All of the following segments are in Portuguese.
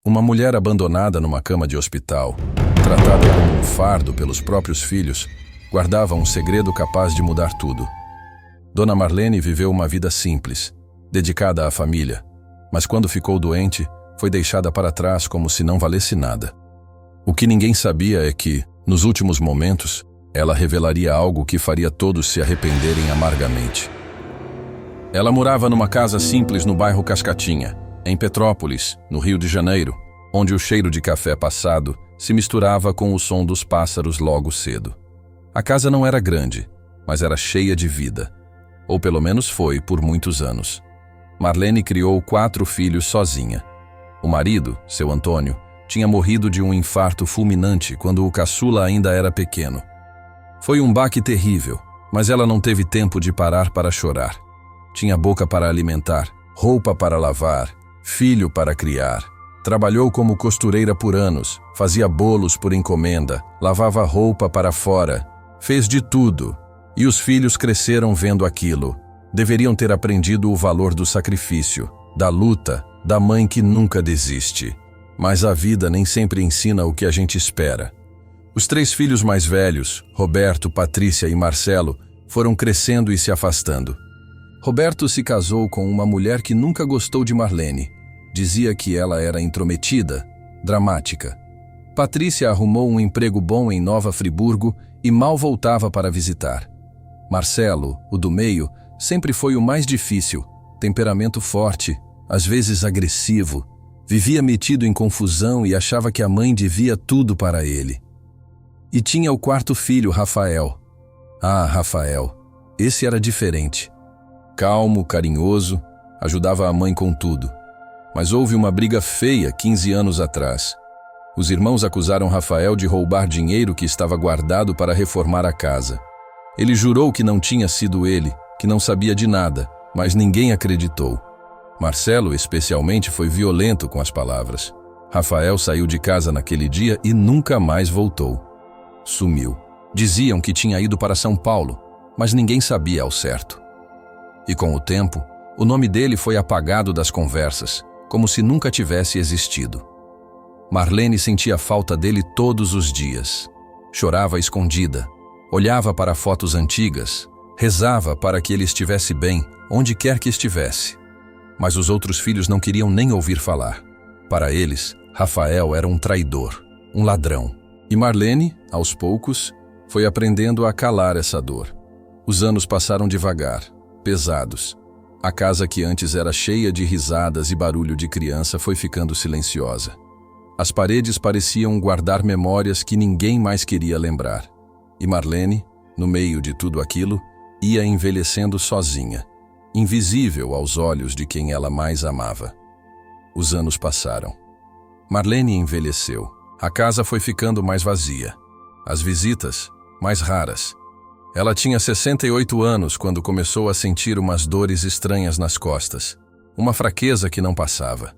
Uma mulher abandonada numa cama de hospital, tratada como um fardo pelos próprios filhos, guardava um segredo capaz de mudar tudo. Dona Marlene viveu uma vida simples, dedicada à família, mas quando ficou doente, foi deixada para trás como se não valesse nada. O que ninguém sabia é que, nos últimos momentos, ela revelaria algo que faria todos se arrependerem amargamente. Ela morava numa casa simples no bairro Cascatinha, em Petrópolis, no Rio de Janeiro, onde o cheiro de café passado se misturava com o som dos pássaros logo cedo. A casa não era grande, mas era cheia de vida. Ou pelo menos foi por muitos anos. Marlene criou 4 filhos sozinha. O marido, seu Antônio, tinha morrido de um infarto fulminante quando o caçula ainda era pequeno. Foi um baque terrível, mas ela não teve tempo de parar para chorar. Tinha boca para alimentar, roupa para lavar, filho para criar. Trabalhou como costureira por anos, fazia bolos por encomenda, lavava roupa para fora, fez de tudo. E os filhos cresceram vendo aquilo. Deveriam ter aprendido o valor do sacrifício, da luta, da mãe que nunca desiste. Mas a vida nem sempre ensina o que a gente espera. Os 3 filhos mais velhos, Roberto, Patrícia e Marcelo, foram crescendo e se afastando. Roberto se casou com uma mulher que nunca gostou de Marlene. Dizia que ela era intrometida, dramática. Patrícia arrumou um emprego bom em Nova Friburgo e mal voltava para visitar. Marcelo, o do meio, sempre foi o mais difícil, temperamento forte, às vezes agressivo. Vivia metido em confusão e achava que a mãe devia tudo para ele. E tinha o 4º filho, Rafael. Ah, Rafael, esse era diferente. Calmo, carinhoso, ajudava a mãe com tudo. Mas houve uma briga feia 15 anos atrás. Os irmãos acusaram Rafael de roubar dinheiro que estava guardado para reformar a casa. Ele jurou que não tinha sido ele, que não sabia de nada, mas ninguém acreditou. Marcelo, especialmente, foi violento com as palavras. Rafael saiu de casa naquele dia e nunca mais voltou. Sumiu. Diziam que tinha ido para São Paulo, mas ninguém sabia ao certo. E com o tempo, o nome dele foi apagado das conversas, como se nunca tivesse existido. Marlene sentia falta dele todos os dias. Chorava escondida, olhava para fotos antigas, rezava para que ele estivesse bem, onde quer que estivesse. Mas os outros filhos não queriam nem ouvir falar. Para eles, Rafael era um traidor, um ladrão. E Marlene, aos poucos, foi aprendendo a calar essa dor. Os anos passaram devagar, pesados. A casa que antes era cheia de risadas e barulho de criança foi ficando silenciosa. As paredes pareciam guardar memórias que ninguém mais queria lembrar. E Marlene, no meio de tudo aquilo, ia envelhecendo sozinha, invisível aos olhos de quem ela mais amava. Os anos passaram. Marlene envelheceu. A casa foi ficando mais vazia. As visitas, mais raras. Ela tinha 68 anos quando começou a sentir umas dores estranhas nas costas. Uma fraqueza que não passava.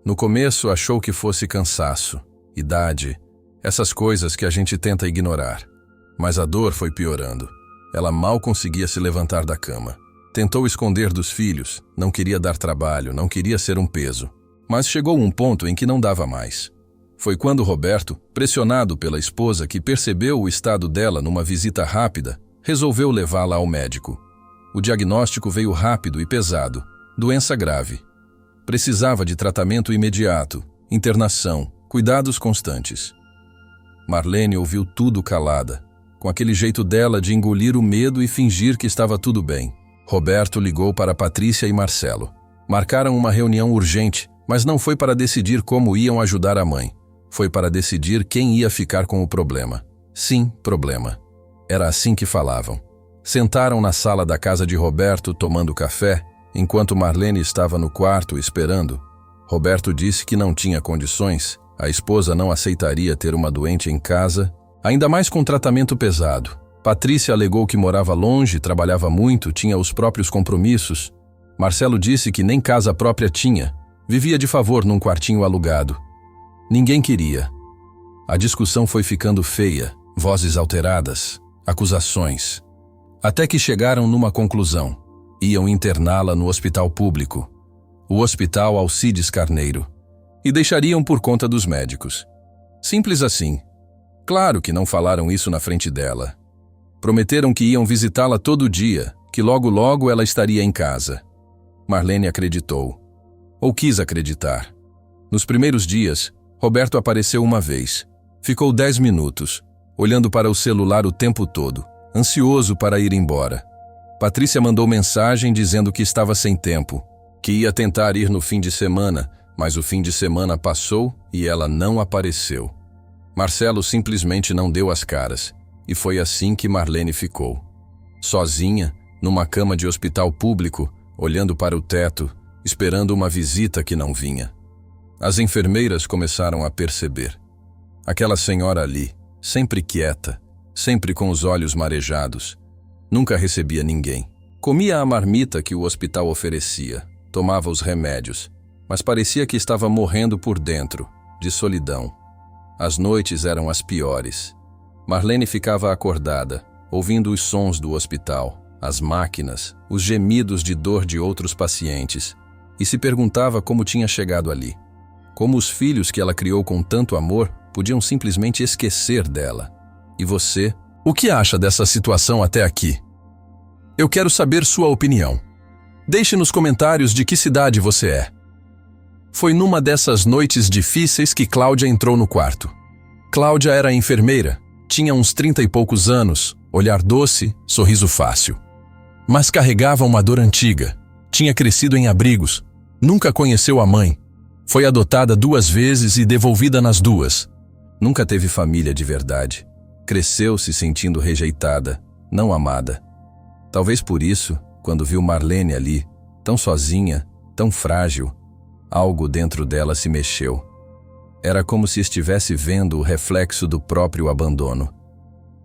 No começo achou que fosse cansaço, idade, essas coisas que a gente tenta ignorar. Mas a dor foi piorando. Ela mal conseguia se levantar da cama. Tentou esconder dos filhos, não queria dar trabalho, não queria ser um peso. Mas chegou um ponto em que não dava mais. Foi quando Roberto, pressionado pela esposa que percebeu o estado dela numa visita rápida, resolveu levá-la ao médico. O diagnóstico veio rápido e pesado, doença grave. Precisava de tratamento imediato, internação, cuidados constantes. Marlene ouviu tudo calada, com aquele jeito dela de engolir o medo e fingir que estava tudo bem. Roberto ligou para Patrícia e Marcelo. Marcaram uma reunião urgente, mas não foi para decidir como iam ajudar a mãe. Foi para decidir quem ia ficar com o problema. Sim, problema. Era assim que falavam. Sentaram na sala da casa de Roberto tomando café, enquanto Marlene estava no quarto esperando. Roberto disse que não tinha condições, a esposa não aceitaria ter uma doente em casa, ainda mais com tratamento pesado. Patrícia alegou que morava longe, trabalhava muito, tinha os próprios compromissos. Marcelo disse que nem casa própria tinha, vivia de favor num quartinho alugado. Ninguém queria. A discussão foi ficando feia, vozes alteradas, acusações. Até que chegaram numa conclusão. Iam interná-la no hospital público. O Hospital Alcides Carneiro. e deixariam por conta dos médicos. Simples assim. Claro que não falaram isso na frente dela. Prometeram que iam visitá-la todo dia, que logo logo ela estaria em casa. Marlene acreditou. Ou quis acreditar. Nos primeiros dias, Roberto apareceu uma vez. Ficou 10 minutos, olhando para o celular o tempo todo, ansioso para ir embora. Patrícia mandou mensagem dizendo que estava sem tempo, que ia tentar ir no fim de semana, mas o fim de semana passou e ela não apareceu. Marcelo simplesmente não deu as caras, e foi assim que Marlene ficou. Sozinha, numa cama de hospital público, olhando para o teto, esperando uma visita que não vinha. As enfermeiras começaram a perceber. Aquela senhora ali, sempre quieta, sempre com os olhos marejados, nunca recebia ninguém. Comia a marmita que o hospital oferecia, tomava os remédios, mas parecia que estava morrendo por dentro, de solidão. As noites eram as piores. Marlene ficava acordada, ouvindo os sons do hospital, as máquinas, os gemidos de dor de outros pacientes, e se perguntava como tinha chegado ali. Como os filhos que ela criou com tanto amor podiam simplesmente esquecer dela. E você? O que acha dessa situação até aqui? Eu quero saber sua opinião. Deixe nos comentários de que cidade você é. Foi numa dessas noites difíceis que Cláudia entrou no quarto. Cláudia era enfermeira, tinha uns 30 e poucos anos, olhar doce, sorriso fácil. Mas carregava uma dor antiga, tinha crescido em abrigos, nunca conheceu a mãe, foi adotada 2 vezes e devolvida nas 2. Nunca teve família de verdade, cresceu se sentindo rejeitada, não amada. Talvez por isso, quando viu Marlene ali, tão sozinha, tão frágil, algo dentro dela se mexeu. Era como se estivesse vendo o reflexo do próprio abandono.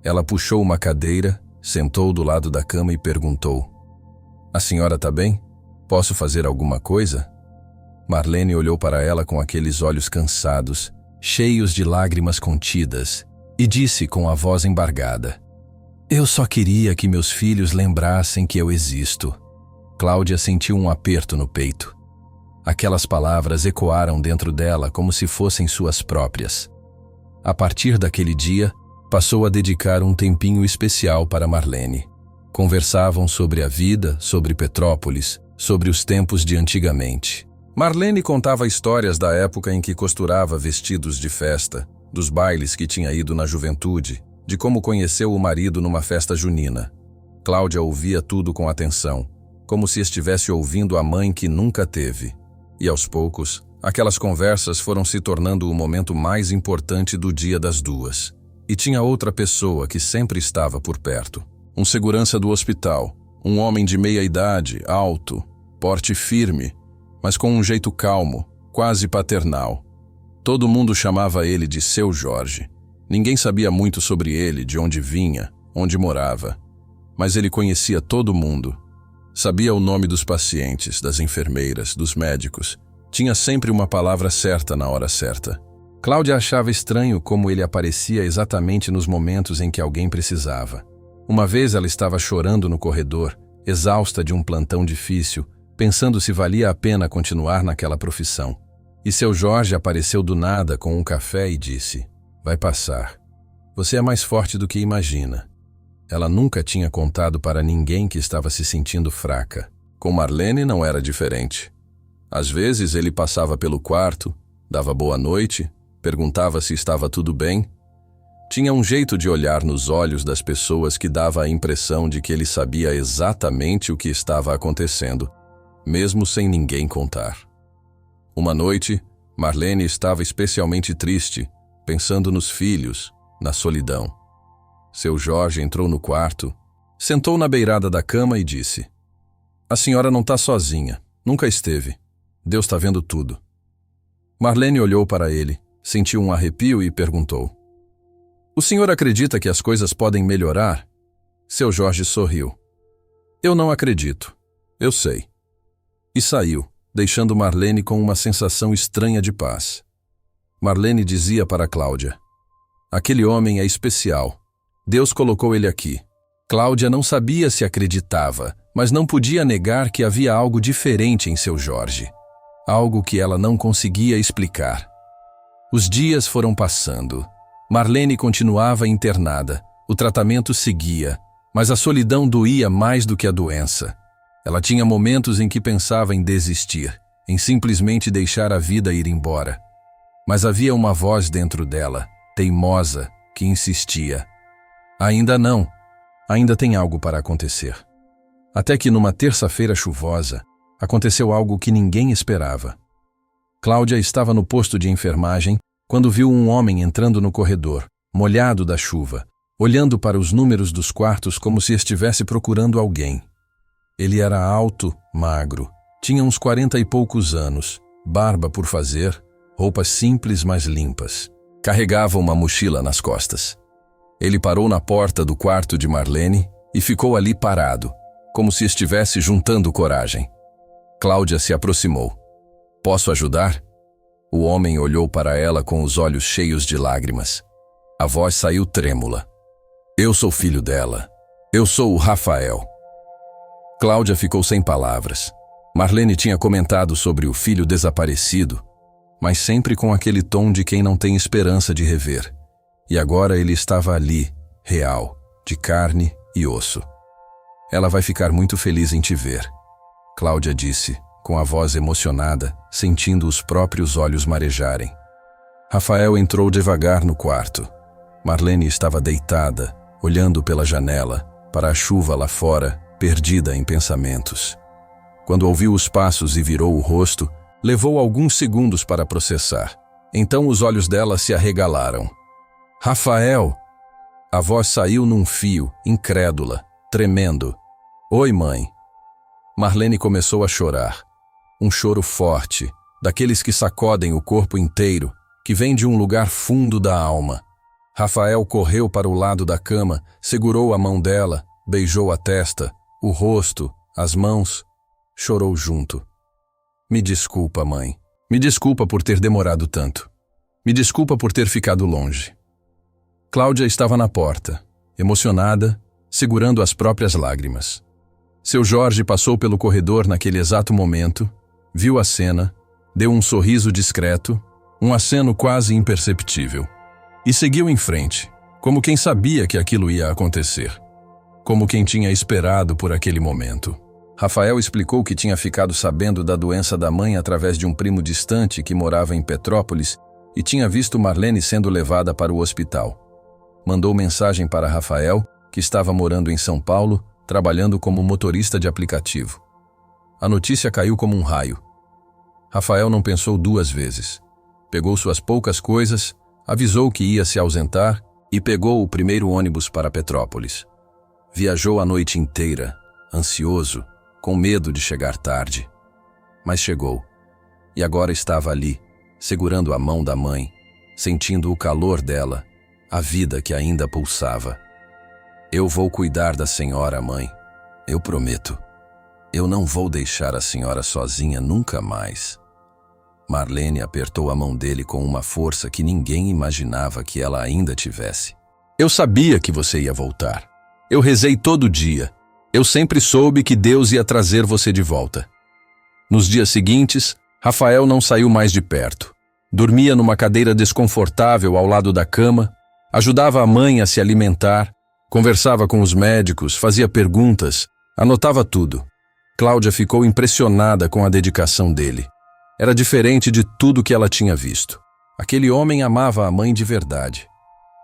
Ela puxou uma cadeira, sentou do lado da cama e perguntou: "A senhora tá bem? Posso fazer alguma coisa?" Marlene olhou para ela com aqueles olhos cansados, cheios de lágrimas contidas, e disse com a voz embargada: "Eu só queria que meus filhos lembrassem que eu existo." Cláudia sentiu um aperto no peito. Aquelas palavras ecoaram dentro dela como se fossem suas próprias. A partir daquele dia, passou a dedicar um tempinho especial para Marlene. Conversavam sobre a vida, sobre Petrópolis, sobre os tempos de antigamente. Marlene contava histórias da época em que costurava vestidos de festa, dos bailes que tinha ido na juventude, de como conheceu o marido numa festa junina. Cláudia ouvia tudo com atenção, como se estivesse ouvindo a mãe que nunca teve. E aos poucos, aquelas conversas foram se tornando o momento mais importante do dia das 2. E tinha outra pessoa que sempre estava por perto. Um segurança do hospital, um homem de meia idade, alto, porte firme, mas com um jeito calmo, quase paternal. Todo mundo chamava ele de Seu Jorge. Ninguém sabia muito sobre ele, de onde vinha, onde morava. Mas ele conhecia todo mundo. Sabia o nome dos pacientes, das enfermeiras, dos médicos. Tinha sempre uma palavra certa na hora certa. Cláudia achava estranho como ele aparecia exatamente nos momentos em que alguém precisava. Uma vez ela estava chorando no corredor, exausta de um plantão difícil, pensando se valia a pena continuar naquela profissão. E Seu Jorge apareceu do nada com um café e disse: "Vai passar. Você é mais forte do que imagina." Ela nunca tinha contado para ninguém que estava se sentindo fraca. Com Marlene não era diferente. Às vezes ele passava pelo quarto, dava boa noite, perguntava se estava tudo bem. Tinha um jeito de olhar nos olhos das pessoas que dava a impressão de que ele sabia exatamente o que estava acontecendo, mesmo sem ninguém contar. Uma noite, Marlene estava especialmente triste, pensando nos filhos, na solidão. Seu Jorge entrou no quarto, sentou na beirada da cama e disse: "A senhora não está sozinha, nunca esteve. Deus está vendo tudo." Marlene olhou para ele, sentiu um arrepio e perguntou: "O senhor acredita que as coisas podem melhorar?" Seu Jorge sorriu. "Eu não acredito. Eu sei." E saiu, deixando Marlene com uma sensação estranha de paz. Marlene dizia para Cláudia: "Aquele homem é especial. Deus colocou ele aqui." Cláudia não sabia se acreditava, mas não podia negar que havia algo diferente em Seu Jorge. algo que ela não conseguia explicar. Os dias foram passando. Marlene continuava internada. O tratamento seguia, mas a solidão doía mais do que a doença. Ela tinha momentos em que pensava em desistir, em simplesmente deixar a vida ir embora. Mas havia uma voz dentro dela, teimosa, que insistia. Ainda não. Ainda tem algo para acontecer. Até que numa terça-feira chuvosa, aconteceu algo que ninguém esperava. Cláudia estava no posto de enfermagem quando viu um homem entrando no corredor, molhado da chuva, olhando para os números dos quartos como se estivesse procurando alguém. Ele era alto, magro, tinha uns 40 e poucos anos, barba por fazer, roupas simples mas limpas. Carregava uma mochila nas costas. Ele parou na porta do quarto de Marlene e ficou ali parado, como se estivesse juntando coragem. Cláudia se aproximou. "Posso ajudar?" O homem olhou para ela com os olhos cheios de lágrimas. A voz saiu trêmula. "Eu sou filho dela. Eu sou o Rafael." Cláudia ficou sem palavras. Marlene tinha comentado sobre o filho desaparecido, mas sempre com aquele tom de quem não tem esperança de rever. E agora ele estava ali, real, de carne e osso. "Ela vai ficar muito feliz em te ver," Cláudia disse, com a voz emocionada, sentindo os próprios olhos marejarem. Rafael entrou devagar no quarto. Marlene estava deitada, olhando pela janela, para a chuva lá fora, perdida em pensamentos. Quando ouviu os passos e virou o rosto, levou alguns segundos para processar. Então os olhos dela se arregalaram. "Rafael!" A voz saiu num fio, incrédula, tremendo. "Oi, mãe." Marlene começou a chorar. Um choro forte, daqueles que sacodem o corpo inteiro, que vem de um lugar fundo da alma. Rafael correu para o lado da cama, segurou a mão dela, beijou a testa, o rosto, as mãos, chorou junto. "Me desculpa, mãe. Me desculpa por ter demorado tanto. Me desculpa por ter ficado longe." Cláudia estava na porta, emocionada, segurando as próprias lágrimas. Seu Jorge passou pelo corredor naquele exato momento, viu a cena, deu um sorriso discreto, um aceno quase imperceptível, e seguiu em frente, como quem sabia que aquilo ia acontecer, como quem tinha esperado por aquele momento. Rafael explicou que tinha ficado sabendo da doença da mãe através de um primo distante que morava em Petrópolis e tinha visto Marlene sendo levada para o hospital. Mandou mensagem para Rafael, que estava morando em São Paulo, trabalhando como motorista de aplicativo. A notícia caiu como um raio. Rafael não pensou duas vezes. Pegou suas poucas coisas, avisou que ia se ausentar e pegou o primeiro ônibus para Petrópolis. Viajou a noite inteira, ansioso, com medo de chegar tarde. Mas chegou. E agora estava ali, segurando a mão da mãe, sentindo o calor dela, a vida que ainda pulsava. "Eu vou cuidar da senhora, mãe. Eu prometo. Eu não vou deixar a senhora sozinha nunca mais." Marlene apertou a mão dele com uma força que ninguém imaginava que ela ainda tivesse. "Eu sabia que você ia voltar. Eu rezei todo dia. Eu sempre soube que Deus ia trazer você de volta." Nos dias seguintes, Rafael não saiu mais de perto. Dormia numa cadeira desconfortável ao lado da cama, ajudava a mãe a se alimentar, conversava com os médicos, fazia perguntas, anotava tudo. Cláudia ficou impressionada com a dedicação dele. Era diferente de tudo que ela tinha visto. Aquele homem amava a mãe de verdade.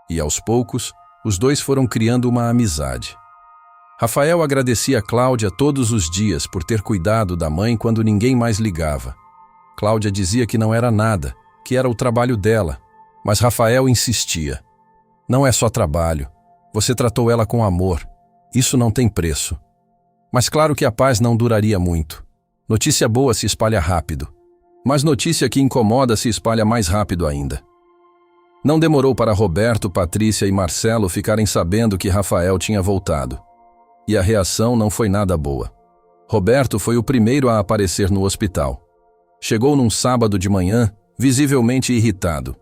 E aos poucos, os dois foram criando uma amizade. Rafael agradecia a Cláudia todos os dias por ter cuidado da mãe quando ninguém mais ligava. Cláudia dizia que não era nada, que era o trabalho dela, mas Rafael insistia. "Não é só trabalho. Você tratou ela com amor. Isso não tem preço." Mas claro que a paz não duraria muito. Notícia boa se espalha rápido, mas notícia que incomoda se espalha mais rápido ainda. Não demorou para Roberto, Patrícia e Marcelo ficarem sabendo que Rafael tinha voltado. E a reação não foi nada boa. Roberto foi o primeiro a aparecer no hospital. Chegou num sábado de manhã, visivelmente irritado.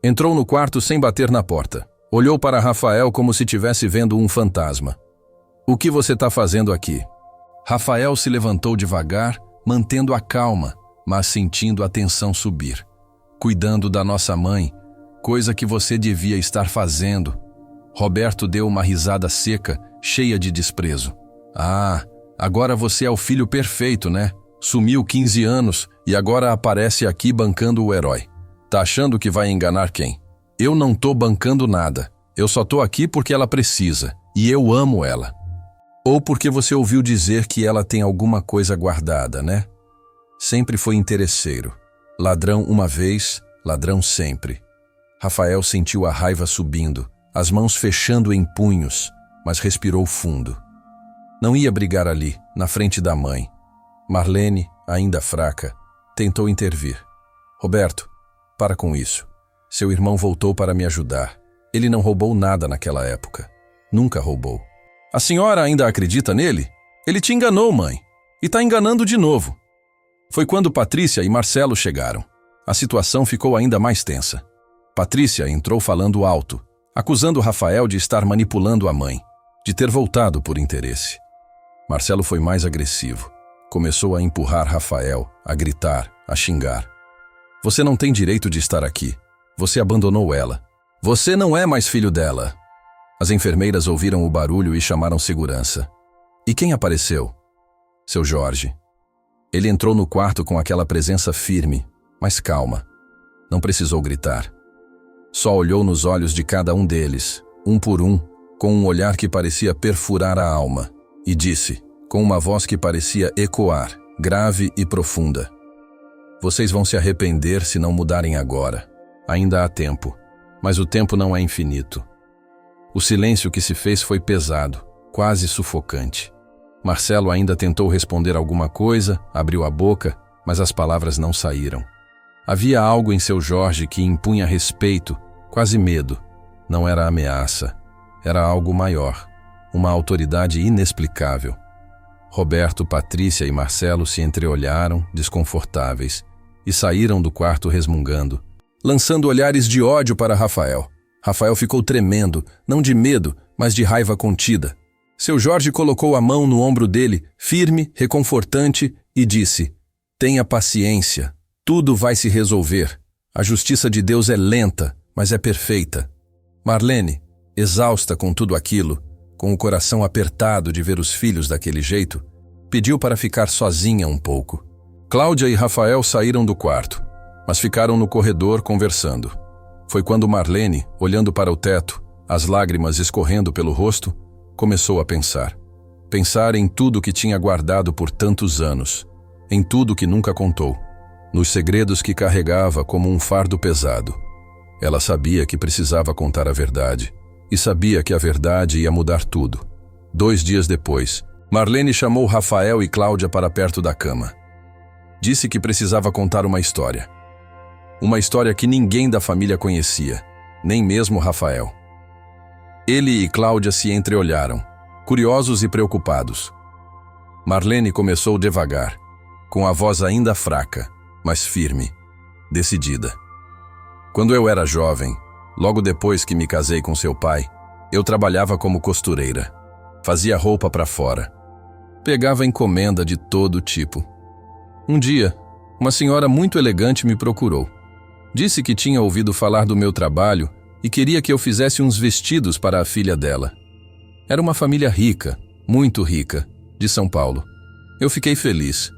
Entrou no quarto sem bater na porta. Olhou para Rafael como se estivesse vendo um fantasma. "O que você está fazendo aqui?" Rafael se levantou devagar, mantendo a calma, mas sentindo a tensão subir. Cuidando da nossa mãe, coisa que você devia estar fazendo. Roberto deu uma risada seca, cheia de desprezo. Ah, agora você é o filho perfeito, né? Sumiu 15 anos e agora aparece aqui bancando o herói. Tá achando que vai enganar quem? Eu não tô bancando nada. Eu só tô aqui porque ela precisa, e eu amo ela. Ou porque você ouviu dizer que ela tem alguma coisa guardada, né? Sempre foi interesseiro. Ladrão uma vez, ladrão sempre. Rafael sentiu a raiva subindo, as mãos fechando em punhos, mas respirou fundo. Não ia brigar ali, na frente da mãe. Marlene, ainda fraca, tentou intervir. Roberto, para com isso. Seu irmão voltou para me ajudar. Ele não roubou nada naquela época. Nunca roubou. A senhora ainda acredita nele? Ele te enganou, mãe. E tá enganando de novo. Foi quando Patrícia e Marcelo chegaram. A situação ficou ainda mais tensa. Patrícia entrou falando alto, acusando Rafael de estar manipulando a mãe, de ter voltado por interesse. Marcelo foi mais agressivo. Começou a empurrar Rafael, a gritar, a xingar. Você não tem direito de estar aqui. Você abandonou ela. Você não é mais filho dela. As enfermeiras ouviram o barulho e chamaram segurança. E quem apareceu? Seu Jorge. Ele entrou no quarto com aquela presença firme, mas calma. Não precisou gritar. Só olhou nos olhos de cada um deles, um por um, com um olhar que parecia perfurar a alma, e disse, com uma voz que parecia ecoar, grave e profunda: vocês vão se arrepender se não mudarem agora. Ainda há tempo, mas o tempo não é infinito. O silêncio que se fez foi pesado, quase sufocante. Marcelo ainda tentou responder alguma coisa, abriu a boca, mas as palavras não saíram. Havia algo em seu Jorge que impunha respeito, quase medo. Não era ameaça, era algo maior, uma autoridade inexplicável. Roberto, Patrícia e Marcelo se entreolharam, desconfortáveis, e saíram do quarto resmungando, lançando olhares de ódio para Rafael. Rafael ficou tremendo, não de medo, mas de raiva contida. Seu Jorge colocou a mão no ombro dele, firme, reconfortante, e disse: tenha paciência, tudo vai se resolver. A justiça de Deus é lenta, mas é perfeita. Marlene, exausta com tudo aquilo, com o coração apertado de ver os filhos daquele jeito, pediu para ficar sozinha um pouco. Cláudia e Rafael saíram do quarto, mas ficaram no corredor conversando. Foi quando Marlene, olhando para o teto, as lágrimas escorrendo pelo rosto, começou a pensar. Pensar em tudo que tinha guardado por tantos anos, em tudo que nunca contou, nos segredos que carregava como um fardo pesado. Ela sabia que precisava contar a verdade, e sabia que a verdade ia mudar tudo. 2 dias depois, Marlene chamou Rafael e Cláudia para perto da cama. Disse que precisava contar uma história. Uma história que ninguém da família conhecia, nem mesmo Rafael. Ele e Cláudia se entreolharam, curiosos e preocupados. Marlene começou devagar, com a voz ainda fraca, mas firme, decidida. Quando eu era jovem, logo depois que me casei com seu pai, eu trabalhava como costureira. Fazia roupa para fora. Pegava encomenda de todo tipo. Um dia, uma senhora muito elegante me procurou. Disse que tinha ouvido falar do meu trabalho e queria que eu fizesse uns vestidos para a filha dela. Era uma família rica, muito rica, de São Paulo. Eu fiquei feliz.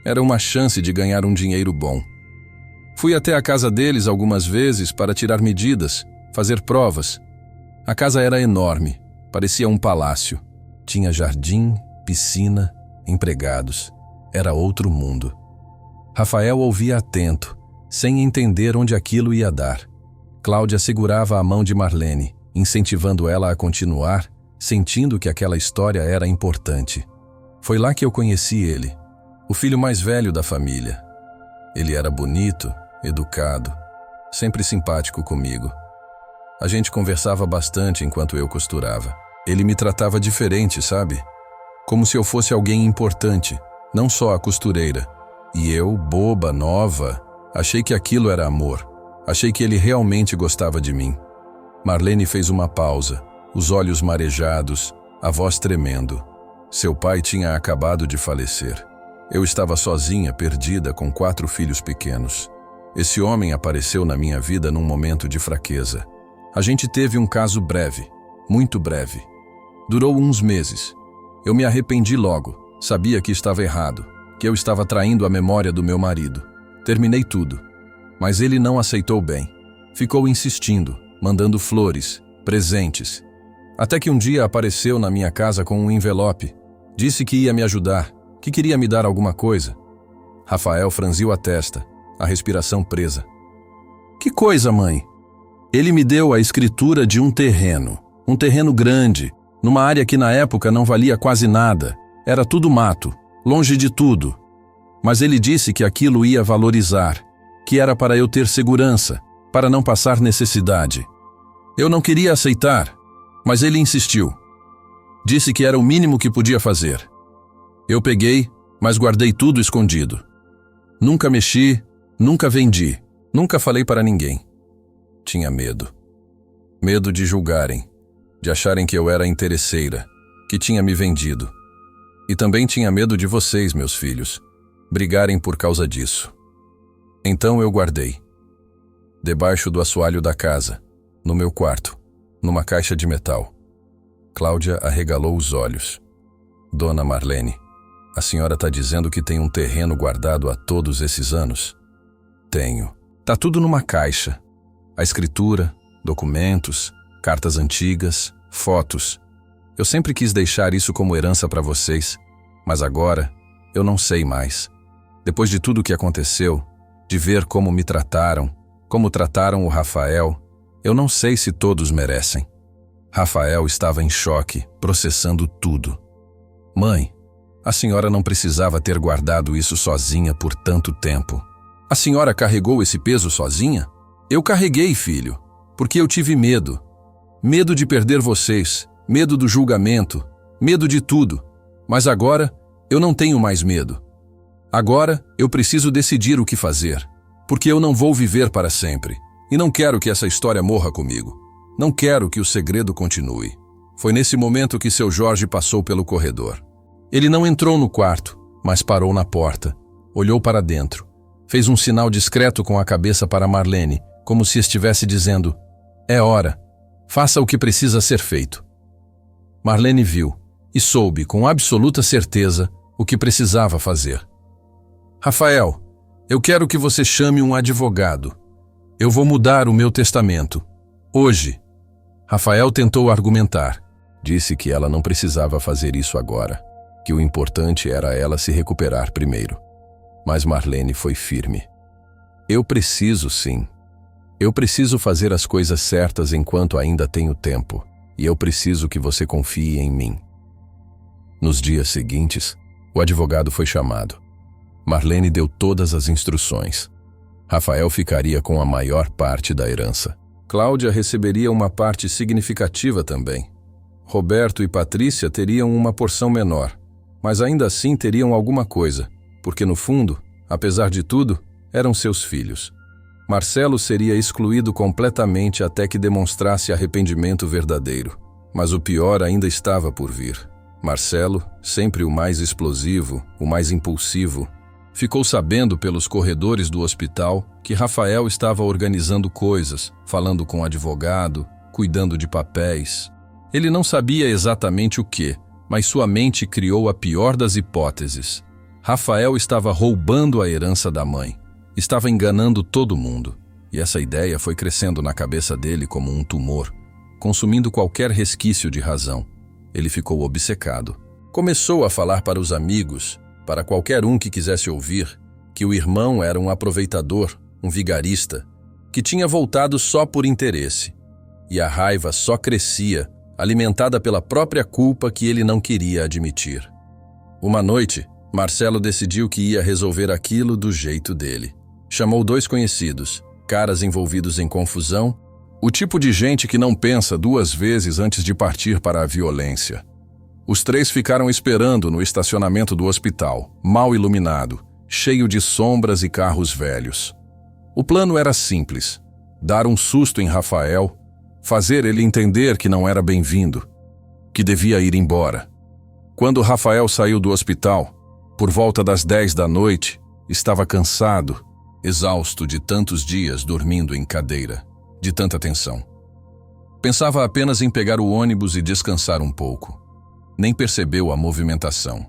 Era uma chance de ganhar um dinheiro bom. Fui até a casa deles algumas vezes para tirar medidas, fazer provas. A casa era enorme, parecia um palácio. Tinha jardim, piscina, empregados. Era outro mundo. Rafael ouvia atento, sem entender onde aquilo ia dar. Cláudia segurava a mão de Marlene, incentivando ela a continuar, sentindo que aquela história era importante. Foi lá que eu conheci ele, o filho mais velho da família. Ele era bonito, educado, sempre simpático comigo. A gente conversava bastante enquanto eu costurava. Ele me tratava diferente, sabe? Como se eu fosse alguém importante, não só a costureira. E eu, boba, nova, achei que aquilo era amor. Achei que ele realmente gostava de mim. Marlene fez uma pausa, os olhos marejados, a voz tremendo. Seu pai tinha acabado de falecer. Eu estava sozinha, perdida, com 4 filhos pequenos. Esse homem apareceu na minha vida num momento de fraqueza. A gente teve um caso breve, muito breve. Durou uns meses. Eu me arrependi logo. Sabia que estava errado, que eu estava traindo a memória do meu marido. Terminei tudo. Mas ele não aceitou bem. Ficou insistindo, mandando flores, presentes. Até que um dia apareceu na minha casa com um envelope. Disse que ia me ajudar, que queria me dar alguma coisa. Rafael franziu a testa, a respiração presa. Que coisa, mãe? Ele me deu a escritura de um terreno grande, numa área que na época não valia quase nada. Era tudo mato, longe de tudo. Mas ele disse que aquilo ia valorizar, que era para eu ter segurança, para não passar necessidade. Eu não queria aceitar, mas ele insistiu. Disse que era o mínimo que podia fazer. Eu peguei, mas guardei tudo escondido. Nunca mexi, nunca vendi, nunca falei para ninguém. Tinha medo. Medo de julgarem, de acharem que eu era interesseira, que tinha me vendido. E também tinha medo de vocês, meus filhos, brigarem por causa disso. Então eu guardei. Debaixo do assoalho da casa, no meu quarto, numa caixa de metal. Cláudia arregalou os olhos. Dona Marlene, a senhora está dizendo que tem um terreno guardado há todos esses anos? Tenho. Tá tudo numa caixa. A escritura, documentos, cartas antigas, fotos. Eu sempre quis deixar isso como herança para vocês, mas agora eu não sei mais. Depois de tudo o que aconteceu, de ver como me trataram, como trataram o Rafael, eu não sei se todos merecem. Rafael estava em choque, processando tudo. Mãe, a senhora não precisava ter guardado isso sozinha por tanto tempo. A senhora carregou esse peso sozinha? Eu carreguei, filho, porque eu tive medo. Medo de perder vocês, medo do julgamento, medo de tudo. Mas agora eu não tenho mais medo. Agora eu preciso decidir o que fazer, porque eu não vou viver para sempre. E não quero que essa história morra comigo. Não quero que o segredo continue. Foi nesse momento que seu Jorge passou pelo corredor. Ele não entrou no quarto, mas parou na porta, olhou para dentro, fez um sinal discreto com a cabeça para Marlene, como se estivesse dizendo: é hora, faça o que precisa ser feito. Marlene viu e soube com absoluta certeza o que precisava fazer. Rafael, eu quero que você chame um advogado. Eu vou mudar o meu testamento. Hoje. Rafael tentou argumentar. Disse que ela não precisava fazer isso agora, que o importante era ela se recuperar primeiro. Mas Marlene foi firme. Eu preciso sim. Eu preciso fazer as coisas certas enquanto ainda tenho tempo, e eu preciso que você confie em mim. Nos dias seguintes, o advogado foi chamado. Marlene deu todas as instruções. Rafael ficaria com a maior parte da herança. Cláudia receberia uma parte significativa também. Roberto e Patrícia teriam uma porção menor, mas ainda assim teriam alguma coisa, porque no fundo, apesar de tudo, eram seus filhos. Marcelo seria excluído completamente até que demonstrasse arrependimento verdadeiro. Mas o pior ainda estava por vir. Marcelo, sempre o mais explosivo, o mais impulsivo, ficou sabendo pelos corredores do hospital que Rafael estava organizando coisas, falando com o advogado, cuidando de papéis. Ele não sabia exatamente o que, mas sua mente criou a pior das hipóteses. Rafael estava roubando a herança da mãe. Estava enganando todo mundo. E essa ideia foi crescendo na cabeça dele como um tumor, consumindo qualquer resquício de razão. Ele ficou obcecado. Começou a falar para os amigos, para qualquer um que quisesse ouvir, que o irmão era um aproveitador, um vigarista, que tinha voltado só por interesse. E a raiva só crescia, alimentada pela própria culpa que ele não queria admitir. Uma noite, Marcelo decidiu que ia resolver aquilo do jeito dele. Chamou 2 conhecidos, caras envolvidos em confusão, o tipo de gente que não pensa 2 vezes antes de partir para a violência. Os 3 ficaram esperando no estacionamento do hospital, mal iluminado, cheio de sombras e carros velhos. O plano era simples: dar um susto em Rafael, fazer ele entender que não era bem-vindo, que devia ir embora. Quando Rafael saiu do hospital, Por volta das 10 da noite, estava cansado, exausto de tantos dias dormindo em cadeira, de tanta tensão. Pensava apenas em pegar o ônibus e descansar um pouco. Nem percebeu a movimentação.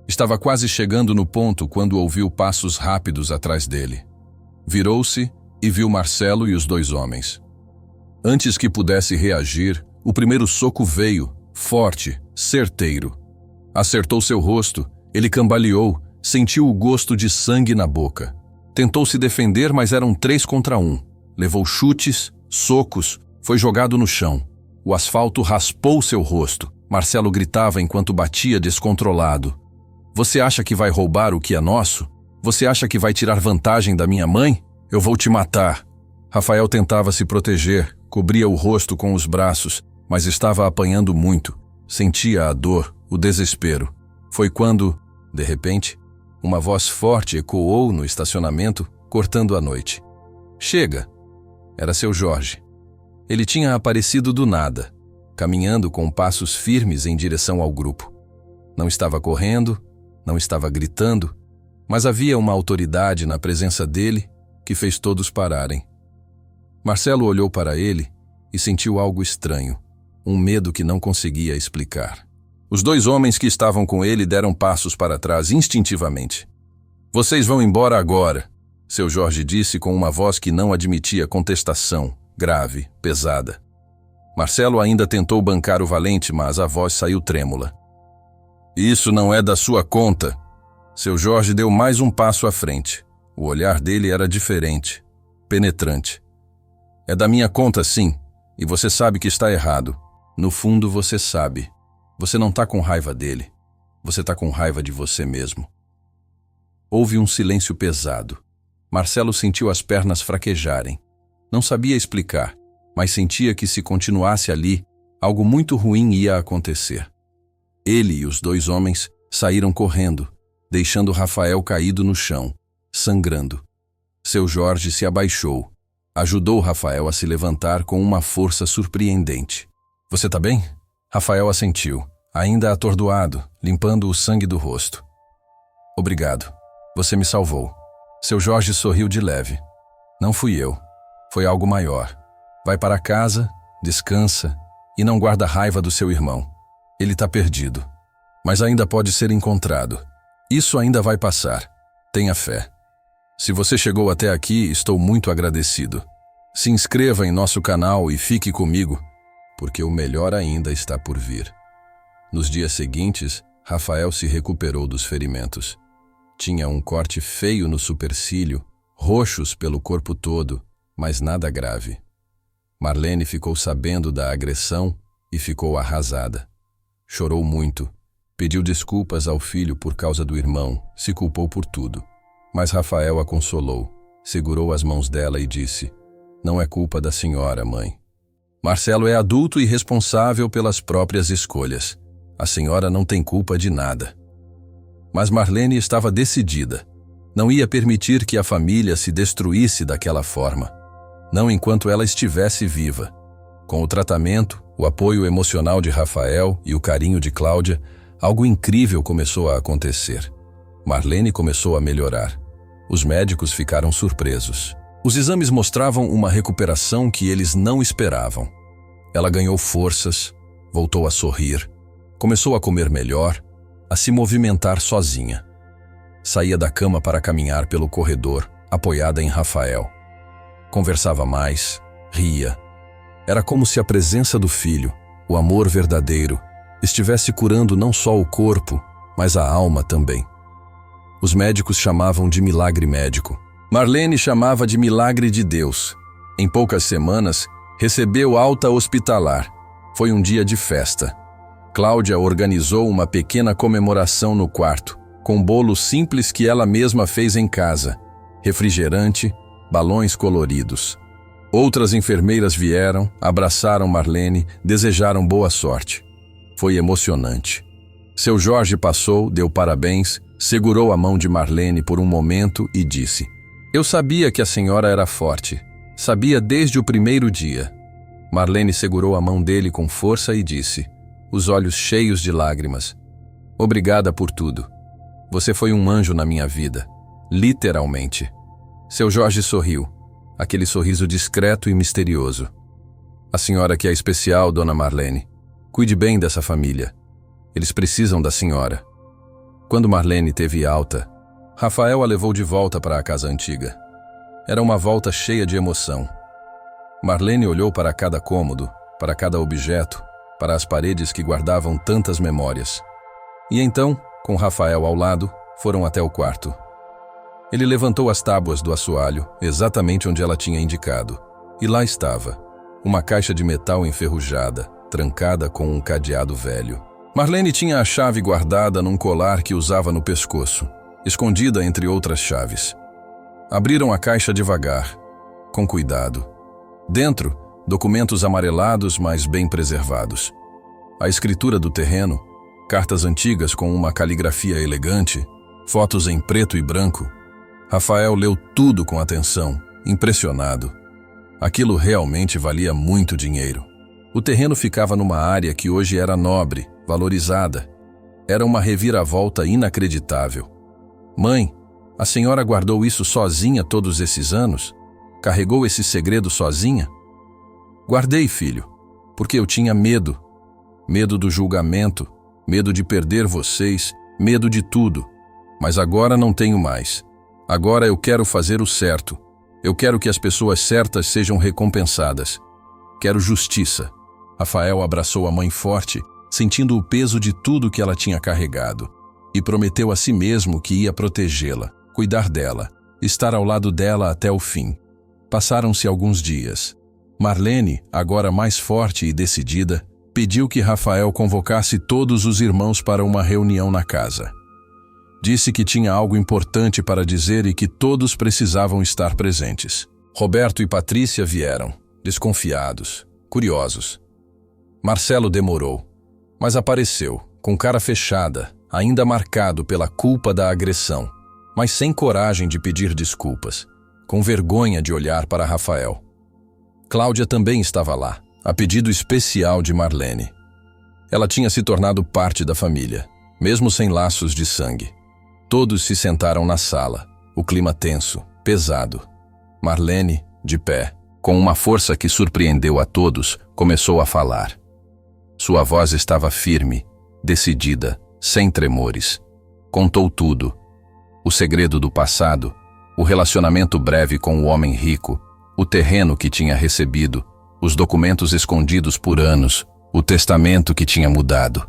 Estava quase chegando no ponto quando ouviu passos rápidos atrás dele. Virou-se e viu Marcelo e os dois homens. Antes que pudesse reagir, o primeiro soco veio, forte, certeiro. Acertou seu rosto, ele cambaleou, sentiu o gosto de sangue na boca. Tentou se defender, mas eram 3 contra 1. Levou chutes, socos, foi jogado no chão. O asfalto raspou seu rosto. Marcelo gritava enquanto batia descontrolado. Você acha que vai roubar o que é nosso? Você acha que vai tirar vantagem da minha mãe? Eu vou te matar. Rafael tentava se proteger, cobria o rosto com os braços, mas estava apanhando muito. Sentia a dor, o desespero. Foi quando, de repente, uma voz forte ecoou no estacionamento, cortando a noite. Chega! Era seu Jorge. Ele tinha aparecido do nada, caminhando com passos firmes em direção ao grupo. Não estava correndo, não estava gritando, mas havia uma autoridade na presença dele que fez todos pararem. Marcelo olhou para ele e sentiu algo estranho, um medo que não conseguia explicar. Os 2 homens que estavam com ele deram passos para trás instintivamente. Vocês vão embora agora, seu Jorge disse com uma voz que não admitia contestação, grave, pesada. Marcelo ainda tentou bancar o valente, mas a voz saiu trêmula. Isso não é da sua conta. Seu Jorge deu mais um passo à frente. O olhar dele era diferente, penetrante. É da minha conta, sim, e você sabe que está errado. No fundo, você sabe. Você não está com raiva dele. Você está com raiva de você mesmo. Houve um silêncio pesado. Marcelo sentiu as pernas fraquejarem. Não sabia explicar, mas sentia que se continuasse ali, algo muito ruim ia acontecer. Ele e os 2 homens saíram correndo, deixando Rafael caído no chão, sangrando. Seu Jorge se abaixou. Ajudou Rafael a se levantar com uma força surpreendente. Você tá bem? Rafael assentiu, ainda atordoado, limpando o sangue do rosto. Obrigado. Você me salvou. Seu Jorge sorriu de leve. Não fui eu. Foi algo maior. Vai para casa, descansa e não guarda raiva do seu irmão. Ele tá perdido. Mas ainda pode ser encontrado. Isso ainda vai passar. Tenha fé. Se você chegou até aqui, estou muito agradecido. Se inscreva em nosso canal e fique comigo, porque o melhor ainda está por vir. Nos dias seguintes, Rafael se recuperou dos ferimentos. Tinha um corte feio no supercílio, roxos pelo corpo todo, mas nada grave. Marlene ficou sabendo da agressão e ficou arrasada. Chorou muito, pediu desculpas ao filho por causa do irmão, se culpou por tudo. Mas Rafael a consolou, segurou as mãos dela e disse: não é culpa da senhora, mãe. Marcelo é adulto e responsável pelas próprias escolhas. A senhora não tem culpa de nada. Mas Marlene estava decidida. Não ia permitir que a família se destruísse daquela forma. Não enquanto ela estivesse viva. Com o tratamento, o apoio emocional de Rafael e o carinho de Cláudia, algo incrível começou a acontecer. Marlene começou a melhorar. Os médicos ficaram surpresos. Os exames mostravam uma recuperação que eles não esperavam. Ela ganhou forças, voltou a sorrir, começou a comer melhor, a se movimentar sozinha. Saía da cama para caminhar pelo corredor, apoiada em Rafael. Conversava mais, ria. Era como se a presença do filho, o amor verdadeiro, estivesse curando não só o corpo, mas a alma também. Os médicos chamavam de milagre médico. Marlene chamava de milagre de Deus. Em poucas semanas, recebeu alta hospitalar. Foi um dia de festa. Cláudia organizou uma pequena comemoração no quarto, com bolo simples que ela mesma fez em casa, refrigerante, balões coloridos. Outras enfermeiras vieram, abraçaram Marlene, desejaram boa sorte. Foi emocionante. Seu Jorge passou, deu parabéns, segurou a mão de Marlene por um momento e disse: eu sabia que a senhora era forte. Sabia desde o primeiro dia. Marlene segurou a mão dele com força e disse, os olhos cheios de lágrimas: obrigada por tudo. Você foi um anjo na minha vida. Literalmente. Seu Jorge sorriu. Aquele sorriso discreto e misterioso. A senhora que é especial, Dona Marlene. Cuide bem dessa família. Eles precisam da senhora. Quando Marlene teve alta, Rafael a levou de volta para a casa antiga. Era uma volta cheia de emoção. Marlene olhou para cada cômodo, para cada objeto, para as paredes que guardavam tantas memórias. E então, com Rafael ao lado, foram até o quarto. Ele levantou as tábuas do assoalho, exatamente onde ela tinha indicado. E lá estava, uma caixa de metal enferrujada, trancada com um cadeado velho. Marlene tinha a chave guardada num colar que usava no pescoço, escondida entre outras chaves. Abriram a caixa devagar, com cuidado. Dentro, documentos amarelados, mas bem preservados. A escritura do terreno, cartas antigas com uma caligrafia elegante, fotos em preto e branco. Rafael leu tudo com atenção, impressionado. Aquilo realmente valia muito dinheiro. O terreno ficava numa área que hoje era nobre, valorizada. Era uma reviravolta inacreditável. Mãe, a senhora guardou isso sozinha todos esses anos? Carregou esse segredo sozinha? Guardei, filho, porque eu tinha medo. Medo do julgamento, medo de perder vocês, medo de tudo. Mas agora não tenho mais. Agora eu quero fazer o certo. Eu quero que as pessoas certas sejam recompensadas. Quero justiça. Rafael abraçou a mãe forte, sentindo o peso de tudo que ela tinha carregado, e prometeu a si mesmo que ia protegê-la, cuidar dela, estar ao lado dela até o fim. Passaram-se alguns dias. Marlene, agora mais forte e decidida, pediu que Rafael convocasse todos os irmãos para uma reunião na casa. Disse que tinha algo importante para dizer e que todos precisavam estar presentes. Roberto e Patrícia vieram, desconfiados, curiosos. Marcelo demorou, mas apareceu, com cara fechada, ainda marcado pela culpa da agressão, mas sem coragem de pedir desculpas, com vergonha de olhar para Rafael. Cláudia também estava lá, a pedido especial de Marlene. Ela tinha se tornado parte da família, mesmo sem laços de sangue. Todos se sentaram na sala, o clima tenso, pesado. Marlene, de pé, com uma força que surpreendeu a todos, começou a falar. Sua voz estava firme, decidida, sem tremores. Contou tudo. O segredo do passado, o relacionamento breve com o homem rico, o terreno que tinha recebido, os documentos escondidos por anos, o testamento que tinha mudado.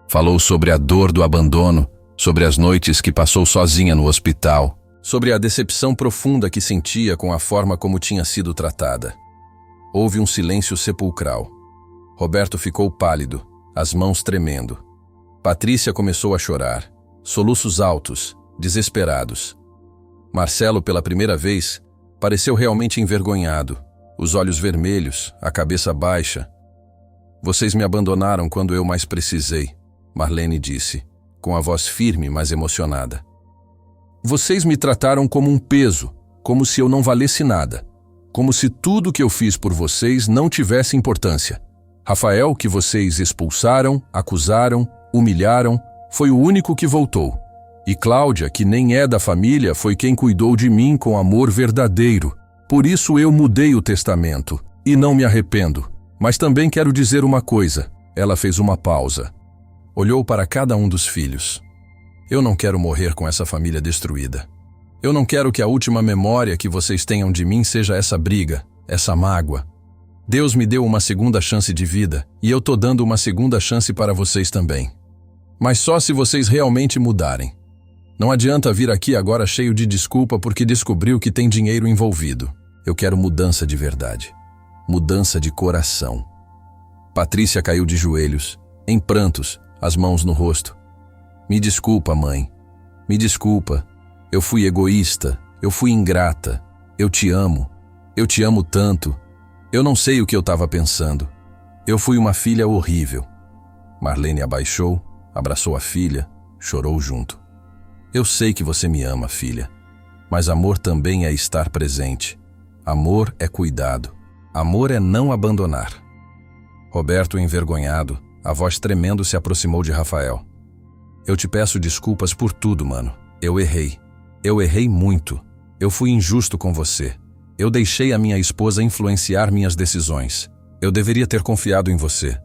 Falou sobre a dor do abandono, sobre as noites que passou sozinha no hospital, sobre a decepção profunda que sentia com a forma como tinha sido tratada. Houve um silêncio sepulcral. Roberto ficou pálido, as mãos tremendo. Patrícia começou a chorar, soluços altos, desesperados. Marcelo, pela primeira vez, pareceu realmente envergonhado, os olhos vermelhos, a cabeça baixa. Vocês me abandonaram quando eu mais precisei, Marlene disse, com a voz firme, mas emocionada. Vocês me trataram como um peso, como se eu não valesse nada, como se tudo que eu fiz por vocês não tivesse importância. Rafael, que vocês expulsaram, acusaram, humilharam, foi o único que voltou. E Cláudia, que nem é da família, foi quem cuidou de mim com amor verdadeiro. Por isso eu mudei o testamento, e não me arrependo. Mas também quero dizer uma coisa. Ela fez uma pausa. Olhou para cada um dos filhos. Eu não quero morrer com essa família destruída. Eu não quero que a última memória que vocês tenham de mim seja essa briga, essa mágoa. Deus me deu uma segunda chance de vida, e eu tô dando uma segunda chance para vocês também. Mas só se vocês realmente mudarem. Não adianta vir aqui agora cheio de desculpa porque descobriu que tem dinheiro envolvido. Eu quero mudança de verdade. Mudança de coração. Patrícia caiu de joelhos, em prantos, as mãos no rosto. Me desculpa, mãe. Me desculpa. Eu fui egoísta. Eu fui ingrata. Eu te amo. Eu te amo tanto. Eu não sei o que eu estava pensando. Eu fui uma filha horrível. Marlene abaixou, abraçou a filha, chorou junto. Eu sei que você me ama, filha. Mas amor também é estar presente. Amor é cuidado. Amor é não abandonar. Roberto, envergonhado, a voz tremendo, se aproximou de Rafael. Eu te peço desculpas por tudo, mano. Eu errei. Eu errei muito. Eu fui injusto com você. Eu deixei a minha esposa influenciar minhas decisões. Eu deveria ter confiado em você.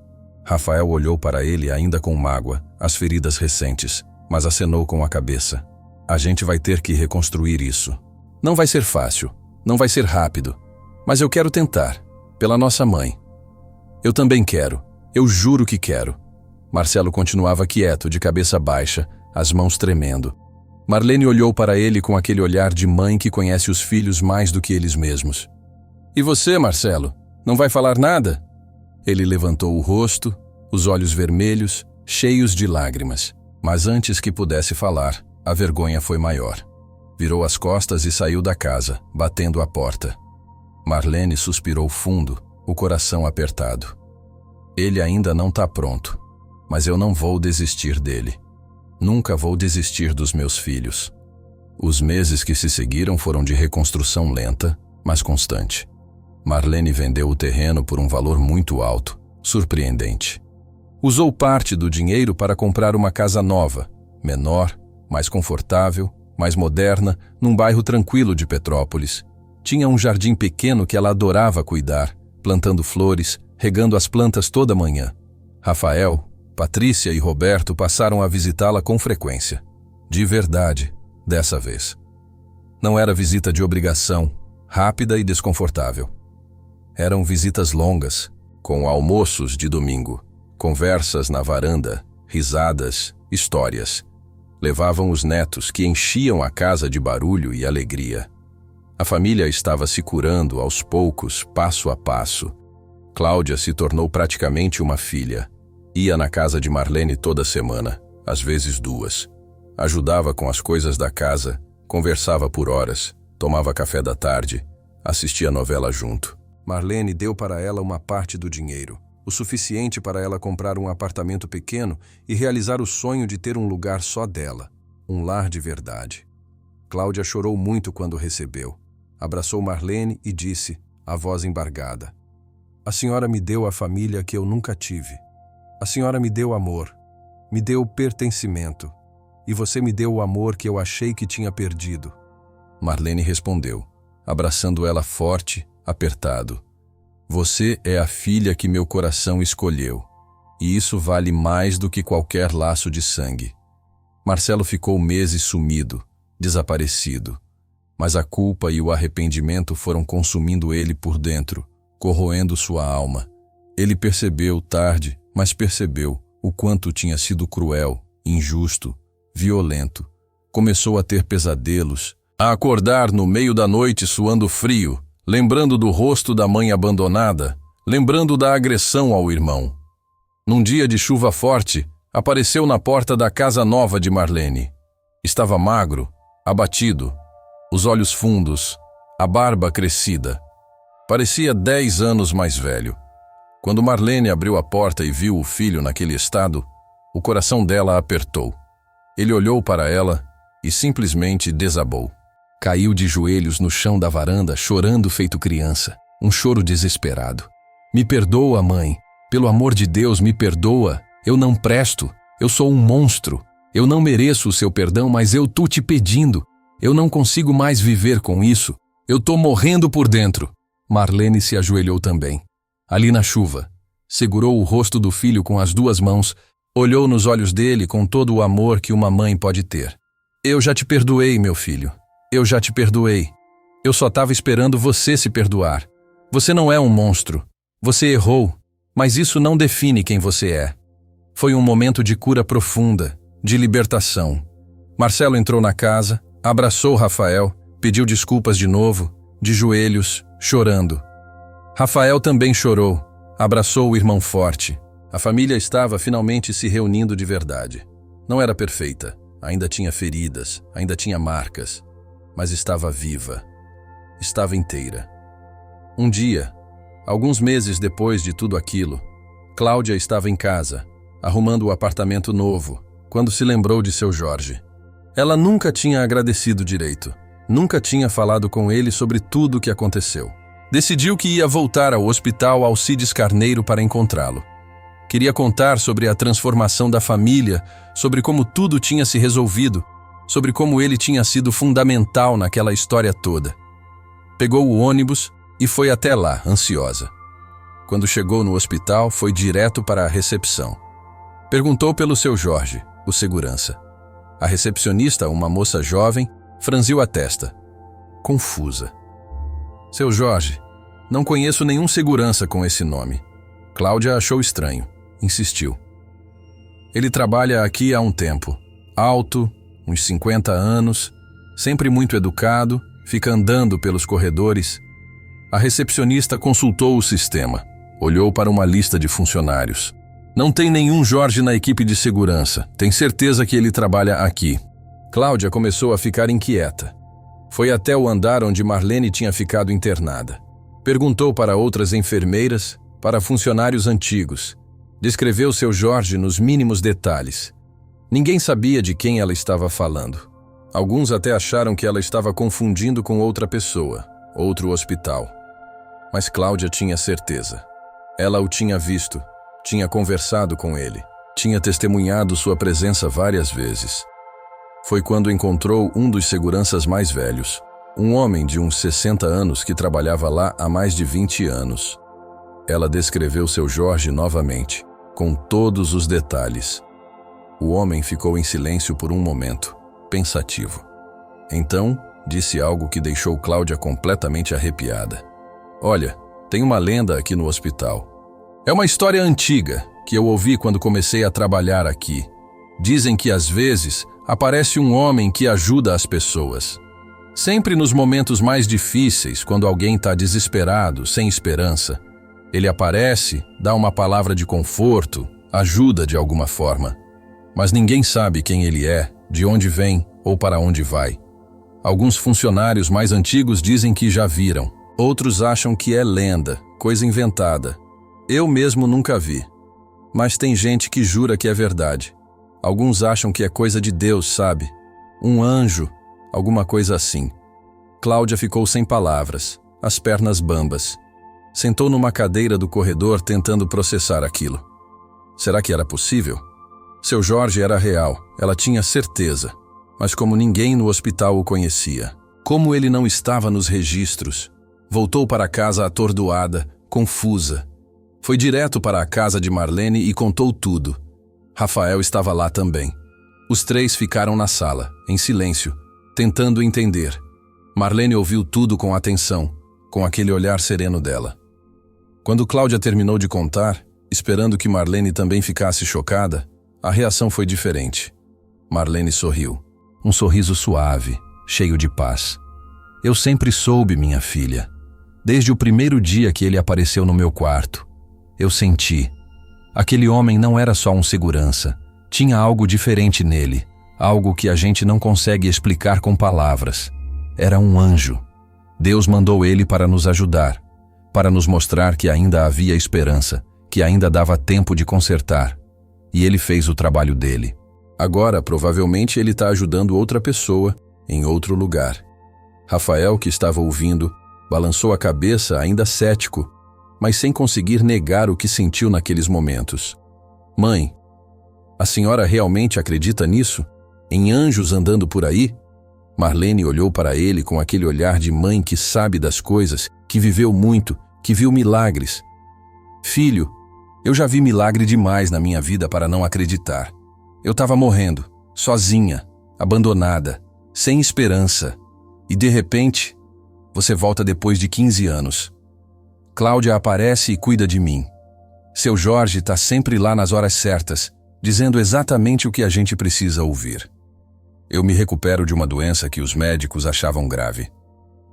Rafael olhou para ele ainda com mágoa, as feridas recentes, mas acenou com a cabeça. A gente vai ter que reconstruir isso. Não vai ser fácil, não vai ser rápido, mas eu quero tentar, pela nossa mãe. Eu também quero, eu juro que quero. Marcelo continuava quieto, de cabeça baixa, as mãos tremendo. Marlene olhou para ele com aquele olhar de mãe que conhece os filhos mais do que eles mesmos. E você, Marcelo, não vai falar nada? Ele levantou o rosto, os olhos vermelhos, cheios de lágrimas. Mas antes que pudesse falar, a vergonha foi maior. Virou as costas e saiu da casa, batendo a porta. Marlene suspirou fundo, o coração apertado. Ele ainda não está pronto, mas eu não vou desistir dele. Nunca vou desistir dos meus filhos. Os meses que se seguiram foram de reconstrução lenta, mas constante. Marlene vendeu o terreno por um valor muito alto, surpreendente. Usou parte do dinheiro para comprar uma casa nova, menor, mais confortável, mais moderna, num bairro tranquilo de Petrópolis. Tinha um jardim pequeno que ela adorava cuidar, plantando flores, regando as plantas toda manhã. Rafael, Patrícia e Roberto passaram a visitá-la com frequência. De verdade, dessa vez. Não era visita de obrigação, rápida e desconfortável. Eram visitas longas, com almoços de domingo, conversas na varanda, risadas, histórias. Levavam os netos, que enchiam a casa de barulho e alegria. A família estava se curando aos poucos, passo a passo. Cláudia se tornou praticamente uma filha. Ia na casa de Marlene toda semana, às vezes 2. Ajudava com as coisas da casa, conversava por horas, tomava café da tarde, assistia novela junto. Marlene deu para ela uma parte do dinheiro, o suficiente para ela comprar um apartamento pequeno e realizar o sonho de ter um lugar só dela, um lar de verdade. Cláudia chorou muito quando recebeu. Abraçou Marlene e disse, a voz embargada: "A senhora me deu a família que eu nunca tive. A senhora me deu amor, me deu pertencimento, e você me deu o amor que eu achei que tinha perdido." Marlene respondeu, abraçando ela forte, apertado: "Você é a filha que meu coração escolheu, e isso vale mais do que qualquer laço de sangue." Marcelo ficou meses sumido, desaparecido, mas a culpa e o arrependimento foram consumindo ele por dentro, corroendo sua alma. Ele percebeu tarde, mas percebeu o quanto tinha sido cruel, injusto, violento. Começou a ter pesadelos, a acordar no meio da noite suando frio, lembrando do rosto da mãe abandonada, lembrando da agressão ao irmão. Num dia de chuva forte, apareceu na porta da casa nova de Marlene. Estava magro, abatido, os olhos fundos, a barba crescida. Parecia 10 anos mais velho. Quando Marlene abriu a porta e viu o filho naquele estado, o coração dela apertou. Ele olhou para ela e simplesmente desabou. Caiu de joelhos no chão da varanda, chorando feito criança, um choro desesperado. "Me perdoa, mãe. Pelo amor de Deus, me perdoa. Eu não presto. Eu sou um monstro. Eu não mereço o seu perdão, mas eu tô te pedindo. Eu não consigo mais viver com isso. Eu tô morrendo por dentro." Marlene se ajoelhou também. Ali na chuva, segurou o rosto do filho com as 2 mãos, olhou nos olhos dele com todo o amor que uma mãe pode ter. "Eu já te perdoei, meu filho. Eu já te perdoei. Eu só estava esperando você se perdoar. Você não é um monstro. Você errou, mas isso não define quem você é." Foi um momento de cura profunda, de libertação. Marcelo entrou na casa, abraçou Rafael, pediu desculpas de novo, de joelhos, chorando. Rafael também chorou, abraçou o irmão forte. A família estava finalmente se reunindo de verdade. Não era perfeita, ainda tinha feridas, ainda tinha marcas, mas estava viva, estava inteira. Um dia, alguns meses depois de tudo aquilo, Cláudia estava em casa, arrumando o apartamento novo, quando se lembrou de seu Jorge. Ela nunca tinha agradecido direito, nunca tinha falado com ele sobre tudo o que aconteceu. Decidiu que ia voltar ao hospital Alcides Carneiro para encontrá-lo. Queria contar sobre a transformação da família, sobre como tudo tinha se resolvido, sobre como ele tinha sido fundamental naquela história toda. Pegou o ônibus e foi até lá, ansiosa. Quando chegou no hospital, foi direto para a recepção. Perguntou pelo seu Jorge, o segurança. A recepcionista, uma moça jovem, franziu a testa, confusa. Seu Jorge, não conheço nenhum segurança com esse nome. Cláudia achou estranho, insistiu. Ele trabalha aqui há um tempo. Alto, uns 50 anos, sempre muito educado, fica andando pelos corredores. A recepcionista consultou o sistema, olhou para uma lista de funcionários. Não tem nenhum Jorge na equipe de segurança, tem certeza que ele trabalha aqui. Cláudia começou a ficar inquieta. Foi até o andar onde Marlene tinha ficado internada. Perguntou para outras enfermeiras, para funcionários antigos. Descreveu seu Jorge nos mínimos detalhes. Ninguém sabia de quem ela estava falando. Alguns até acharam que ela estava confundindo com outra pessoa, outro hospital. Mas Cláudia tinha certeza. Ela o tinha visto, tinha conversado com ele, tinha testemunhado sua presença várias vezes. Foi quando encontrou um dos seguranças mais velhos, um homem de uns 60 anos que trabalhava lá há mais de 20 anos. Ela descreveu seu Jorge novamente, com todos os detalhes. O homem ficou em silêncio por um momento, pensativo. Então, disse algo que deixou Cláudia completamente arrepiada. Olha, tem uma lenda aqui no hospital. É uma história antiga que eu ouvi quando comecei a trabalhar aqui. Dizem que às vezes aparece um homem que ajuda as pessoas. Sempre nos momentos mais difíceis, quando alguém está desesperado, sem esperança, ele aparece, dá uma palavra de conforto, ajuda de alguma forma. Mas ninguém sabe quem ele é, de onde vem ou para onde vai. Alguns funcionários mais antigos dizem que já viram. Outros acham que é lenda, coisa inventada. Eu mesmo nunca vi. Mas tem gente que jura que é verdade. Alguns acham que é coisa de Deus, sabe? Um anjo, alguma coisa assim. Cláudia ficou sem palavras, as pernas bambas. Sentou numa cadeira do corredor tentando processar aquilo. Será que era possível? Seu Jorge era real, ela tinha certeza. Mas como ninguém no hospital o conhecia. Como ele não estava nos registros. Voltou para casa atordoada, confusa. Foi direto para a casa de Marlene e contou tudo. Rafael estava lá também. Os três ficaram na sala, em silêncio, tentando entender. Marlene ouviu tudo com atenção, com aquele olhar sereno dela. Quando Cláudia terminou de contar, esperando que Marlene também ficasse chocada, a reação foi diferente. Marlene sorriu. Um sorriso suave, cheio de paz. Eu sempre soube, minha filha. Desde o primeiro dia que ele apareceu no meu quarto. Eu senti. Aquele homem não era só um segurança. Tinha algo diferente nele. Algo que a gente não consegue explicar com palavras. Era um anjo. Deus mandou ele para nos ajudar. Para nos mostrar que ainda havia esperança. Que ainda dava tempo de consertar. E ele fez o trabalho dele. Agora, provavelmente, ele está ajudando outra pessoa, em outro lugar. Rafael, que estava ouvindo, balançou a cabeça ainda cético, mas sem conseguir negar o que sentiu naqueles momentos. Mãe, a senhora realmente acredita nisso? Em anjos andando por aí? Marlene olhou para ele com aquele olhar de mãe que sabe das coisas, que viveu muito, que viu milagres. Filho, eu já vi milagre demais na minha vida para não acreditar. Eu estava morrendo, sozinha, abandonada, sem esperança. E de repente, você volta depois de 15 anos. Cláudia aparece e cuida de mim. Seu Jorge está sempre lá nas horas certas, dizendo exatamente o que a gente precisa ouvir. Eu me recupero de uma doença que os médicos achavam grave.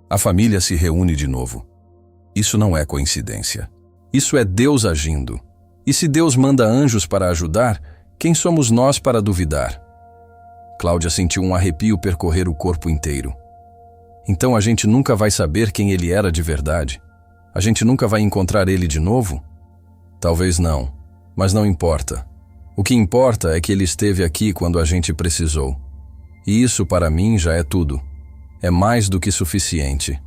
A família se reúne de novo. Isso não é coincidência. Isso é Deus agindo. E se Deus manda anjos para ajudar, quem somos nós para duvidar? Cláudia sentiu um arrepio percorrer o corpo inteiro. Então a gente nunca vai saber quem ele era de verdade? A gente nunca vai encontrar ele de novo? Talvez não, mas não importa. O que importa é que ele esteve aqui quando a gente precisou. E isso para mim já é tudo. É mais do que suficiente.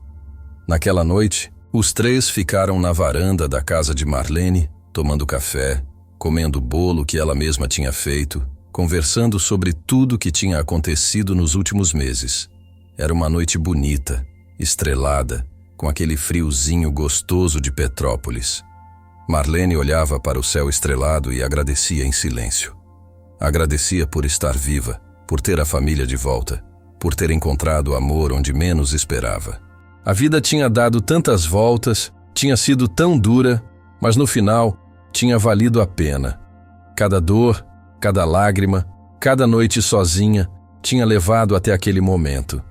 Naquela noite, os três ficaram na varanda da casa de Marlene, tomando café, comendo o bolo que ela mesma tinha feito, conversando sobre tudo o que tinha acontecido nos últimos meses. Era uma noite bonita, estrelada, com aquele friozinho gostoso de Petrópolis. Marlene olhava para o céu estrelado e agradecia em silêncio. Agradecia por estar viva, por ter a família de volta, por ter encontrado o amor onde menos esperava. A vida tinha dado tantas voltas, tinha sido tão dura, mas no final tinha valido a pena. Cada dor, cada lágrima, cada noite sozinha tinha levado até aquele momento.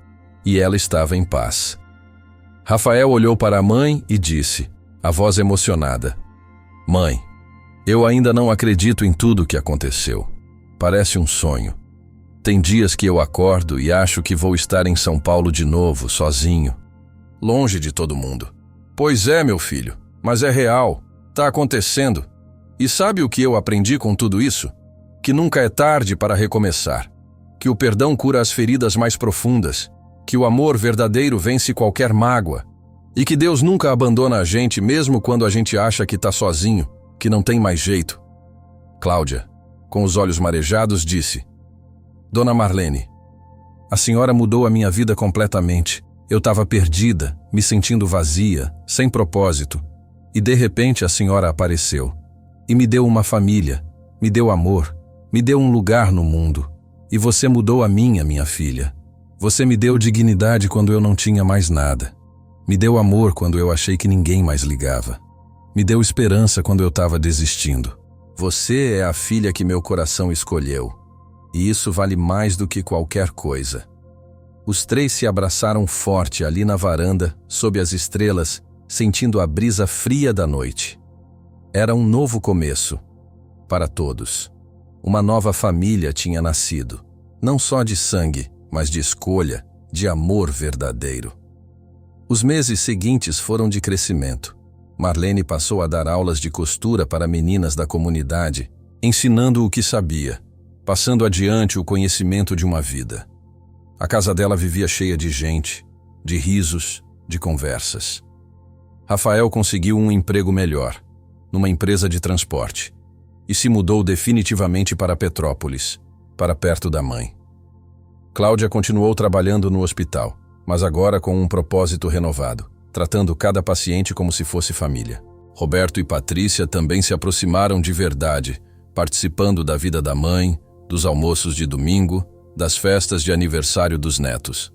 E ela estava em paz. Rafael olhou para a mãe e disse, a voz emocionada: "Mãe, eu ainda não acredito em tudo o que aconteceu. Parece um sonho. Tem dias que eu acordo e acho que vou estar em São Paulo de novo, sozinho, longe de todo mundo." "Pois é, meu filho, mas é real, tá acontecendo. E sabe o que eu aprendi com tudo isso? Que nunca é tarde para recomeçar, que o perdão cura as feridas mais profundas, que o amor verdadeiro vence qualquer mágoa, e que Deus nunca abandona a gente mesmo quando a gente acha que tá sozinho, que não tem mais jeito." Cláudia, com os olhos marejados, disse: "Dona Marlene, a senhora mudou a minha vida completamente. Eu estava perdida, me sentindo vazia, sem propósito, e de repente a senhora apareceu e me deu uma família, me deu amor, me deu um lugar no mundo. E você mudou a minha filha. Você me deu dignidade quando eu não tinha mais nada. Me deu amor quando eu achei que ninguém mais ligava. Me deu esperança quando eu estava desistindo. Você é a filha que meu coração escolheu. E isso vale mais do que qualquer coisa." Os três se abraçaram forte ali na varanda, sob as estrelas, sentindo a brisa fria da noite. Era um novo começo. Para todos. Uma nova família tinha nascido. Não só de sangue, mas de escolha, de amor verdadeiro. Os meses seguintes foram de crescimento. Marlene passou a dar aulas de costura para meninas da comunidade, ensinando o que sabia, passando adiante o conhecimento de uma vida. A casa dela vivia cheia de gente, de risos, de conversas. Rafael conseguiu um emprego melhor, numa empresa de transporte, e se mudou definitivamente para Petrópolis, para perto da mãe. Cláudia continuou trabalhando no hospital, mas agora com um propósito renovado, tratando cada paciente como se fosse família. Roberto e Patrícia também se aproximaram de verdade, participando da vida da mãe, dos almoços de domingo, das festas de aniversário dos netos.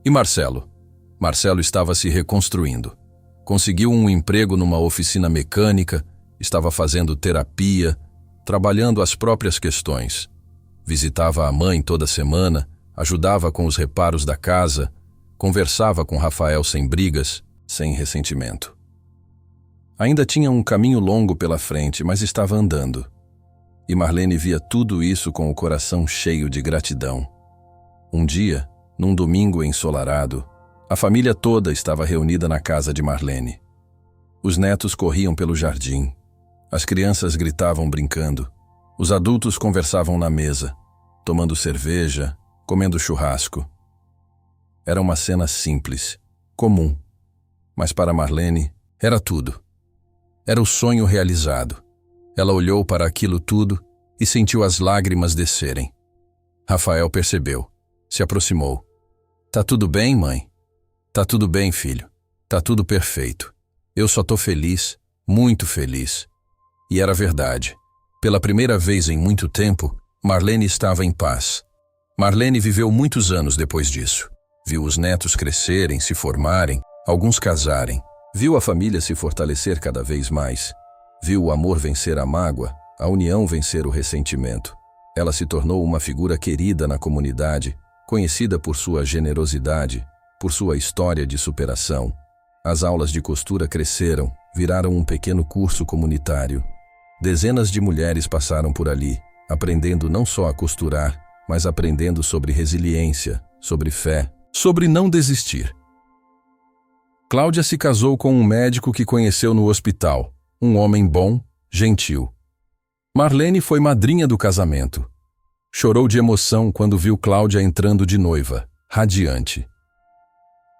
E Marcelo? Marcelo estava se reconstruindo. Conseguiu um emprego numa oficina mecânica, estava fazendo terapia, trabalhando as próprias questões. Visitava a mãe toda semana, ajudava com os reparos da casa, conversava com Rafael sem brigas, sem ressentimento. Ainda tinha um caminho longo pela frente, mas estava andando. E Marlene via tudo isso com o coração cheio de gratidão. Um dia, num domingo ensolarado, a família toda estava reunida na casa de Marlene. Os netos corriam pelo jardim. As crianças gritavam brincando. Os adultos conversavam na mesa, tomando cerveja, comendo churrasco. Era uma cena simples, comum, mas para Marlene era tudo. Era o sonho realizado. Ela olhou para aquilo tudo e sentiu as lágrimas descerem. Rafael percebeu, se aproximou. "Tá tudo bem, mãe?" "Tá tudo bem, filho. Tá tudo perfeito. Eu só tô feliz, muito feliz." E era verdade. Pela primeira vez em muito tempo, Marlene estava em paz. Marlene viveu muitos anos depois disso. Viu os netos crescerem, se formarem, alguns casarem. Viu a família se fortalecer cada vez mais. Viu o amor vencer a mágoa, a união vencer o ressentimento. Ela se tornou uma figura querida na comunidade, conhecida por sua generosidade, por sua história de superação. As aulas de costura cresceram, viraram um pequeno curso comunitário. Dezenas de mulheres passaram por ali, aprendendo não só a costurar, mas aprendendo sobre resiliência, sobre fé, sobre não desistir. Cláudia se casou com um médico que conheceu no hospital, um homem bom, gentil. Marlene foi madrinha do casamento. Chorou de emoção quando viu Cláudia entrando de noiva, radiante.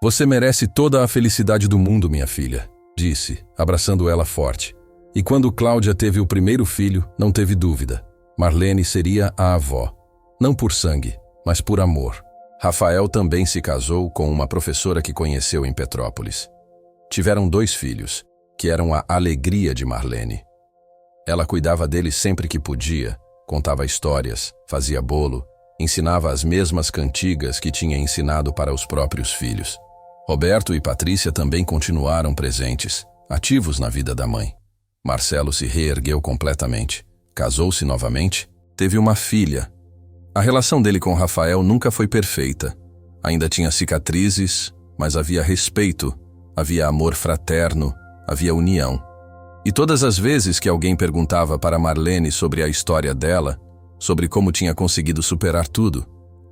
"Você merece toda a felicidade do mundo, minha filha", disse, abraçando ela forte. E quando Cláudia teve o primeiro filho, não teve dúvida. Marlene seria a avó. Não por sangue, mas por amor. Rafael também se casou com uma professora que conheceu em Petrópolis. Tiveram 2 filhos, que eram a alegria de Marlene. Ela cuidava dele sempre que podia, contava histórias, fazia bolo, ensinava as mesmas cantigas que tinha ensinado para os próprios filhos. Roberto e Patrícia também continuaram presentes, ativos na vida da mãe. Marcelo se reergueu completamente, casou-se novamente, teve uma filha. A relação dele com Rafael nunca foi perfeita. Ainda tinha cicatrizes, mas havia respeito, havia amor fraterno, havia união. E todas as vezes que alguém perguntava para Marlene sobre a história dela, sobre como tinha conseguido superar tudo,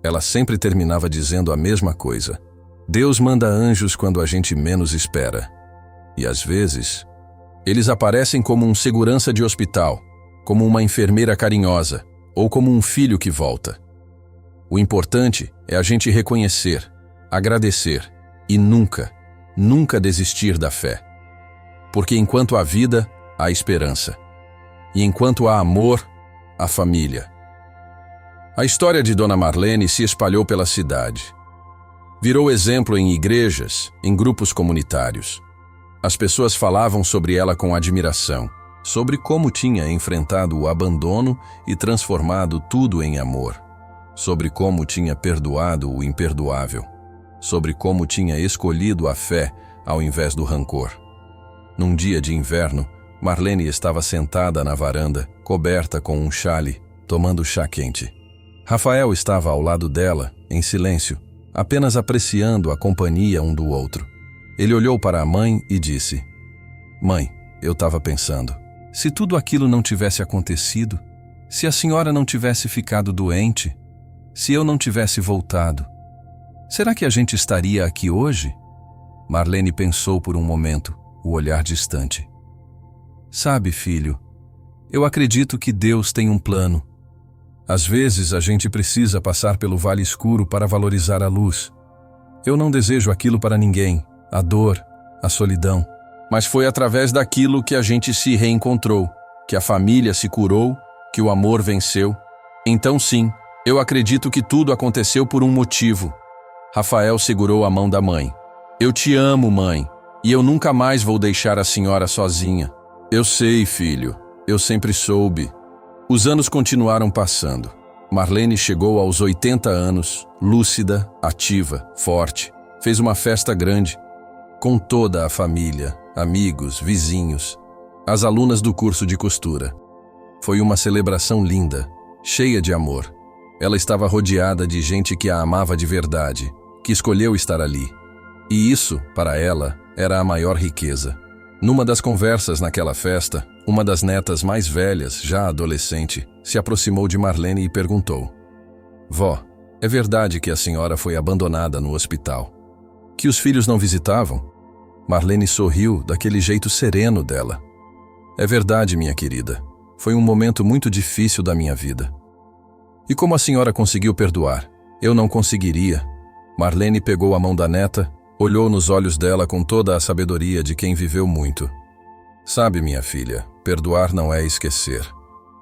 ela sempre terminava dizendo a mesma coisa. Deus manda anjos quando a gente menos espera. E às vezes, eles aparecem como um segurança de hospital, como uma enfermeira carinhosa, ou como um filho que volta. O importante é a gente reconhecer, agradecer e nunca desistir da fé. Porque enquanto há vida, há esperança. E enquanto há amor, há família. A história de Dona Marlene se espalhou pela cidade. Virou exemplo em igrejas, em grupos comunitários. As pessoas falavam sobre ela com admiração, sobre como tinha enfrentado o abandono e transformado tudo em amor, sobre como tinha perdoado o imperdoável, sobre como tinha escolhido a fé ao invés do rancor. Num dia de inverno, Marlene estava sentada na varanda, coberta com um chale, tomando chá quente. Rafael estava ao lado dela, em silêncio, apenas apreciando a companhia um do outro. Ele olhou para a mãe e disse: "Mãe, eu estava pensando, se tudo aquilo não tivesse acontecido, se a senhora não tivesse ficado doente, se eu não tivesse voltado, será que a gente estaria aqui hoje?" Marlene pensou por um momento, o olhar distante. "Sabe, filho, eu acredito que Deus tem um plano. Às vezes a gente precisa passar pelo vale escuro para valorizar a luz. Eu não desejo aquilo para ninguém, a dor, a solidão. Mas foi através daquilo que a gente se reencontrou, que a família se curou, que o amor venceu. Então sim, eu acredito que tudo aconteceu por um motivo." Rafael segurou a mão da mãe. "Eu te amo, mãe, e eu nunca mais vou deixar a senhora sozinha." "Eu sei, filho, eu sempre soube." Os anos continuaram passando. Marlene chegou aos 80 anos, lúcida, ativa, forte. Fez uma festa grande, com toda a família, amigos, vizinhos, as alunas do curso de costura. Foi uma celebração linda, cheia de amor. Ela estava rodeada de gente que a amava de verdade, que escolheu estar ali. E isso, para ela, era a maior riqueza. Numa das conversas naquela festa, uma das netas mais velhas, já adolescente, se aproximou de Marlene e perguntou: "Vó, é verdade que a senhora foi abandonada no hospital? Que os filhos não visitavam?" Marlene sorriu daquele jeito sereno dela. "É verdade, minha querida. Foi um momento muito difícil da minha vida." "E como a senhora conseguiu perdoar? Eu não conseguiria." Marlene pegou a mão da neta, olhou nos olhos dela com toda a sabedoria de quem viveu muito. "Sabe, minha filha, perdoar não é esquecer.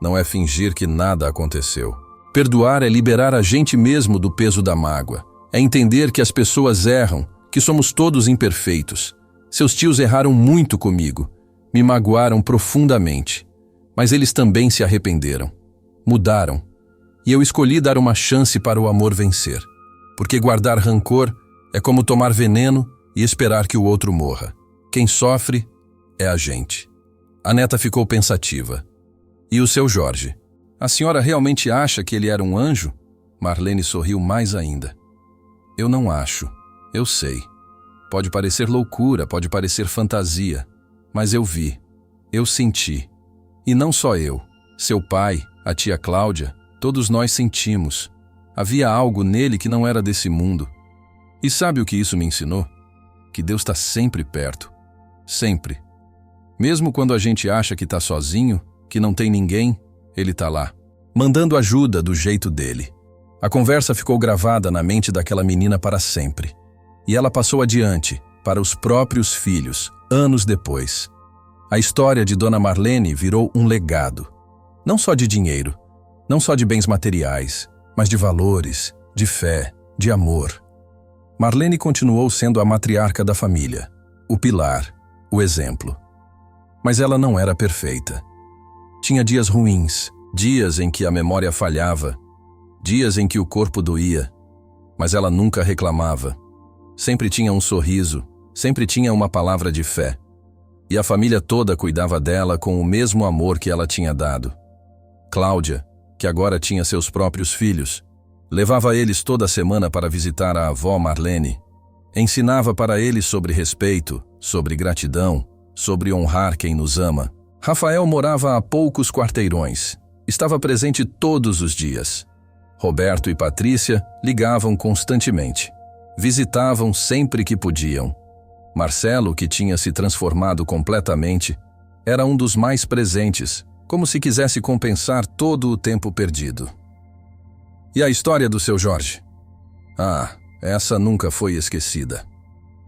Não é fingir que nada aconteceu. Perdoar é liberar a gente mesmo do peso da mágoa. É entender que as pessoas erram, que somos todos imperfeitos. Seus tios erraram muito comigo, me magoaram profundamente. Mas eles também se arrependeram, mudaram. E eu escolhi dar uma chance para o amor vencer. Porque guardar rancor é como tomar veneno e esperar que o outro morra. Quem sofre é a gente." A neta ficou pensativa. "E o seu Jorge? A senhora realmente acha que ele era um anjo?" Marlene sorriu mais ainda. "Eu não acho. Eu sei. Pode parecer loucura, pode parecer fantasia. Mas eu vi. Eu senti. E não só eu. Seu pai, a tia Cláudia, todos nós sentimos. Havia algo nele que não era desse mundo. E sabe o que isso me ensinou? Que Deus está sempre perto. Sempre. Mesmo quando a gente acha que está sozinho, que não tem ninguém, Ele está lá, mandando ajuda do jeito dele." A conversa ficou gravada na mente daquela menina para sempre. E ela passou adiante, para os próprios filhos, anos depois. A história de Dona Marlene virou um legado. Não só de dinheiro, não só de bens materiais, mas de valores, de fé, de amor. Marlene continuou sendo a matriarca da família, o pilar, o exemplo. Mas ela não era perfeita. Tinha dias ruins, dias em que a memória falhava, dias em que o corpo doía, mas ela nunca reclamava. Sempre tinha um sorriso, sempre tinha uma palavra de fé. E a família toda cuidava dela com o mesmo amor que ela tinha dado. Cláudia, que agora tinha seus próprios filhos, levava eles toda semana para visitar a avó Marlene. Ensinava para eles sobre respeito, sobre gratidão, sobre honrar quem nos ama. Rafael morava a poucos quarteirões. Estava presente todos os dias. Roberto e Patrícia ligavam constantemente. Visitavam sempre que podiam. Marcelo, que tinha se transformado completamente, era um dos mais presentes, como se quisesse compensar todo o tempo perdido. E a história do seu Jorge? Ah, essa nunca foi esquecida.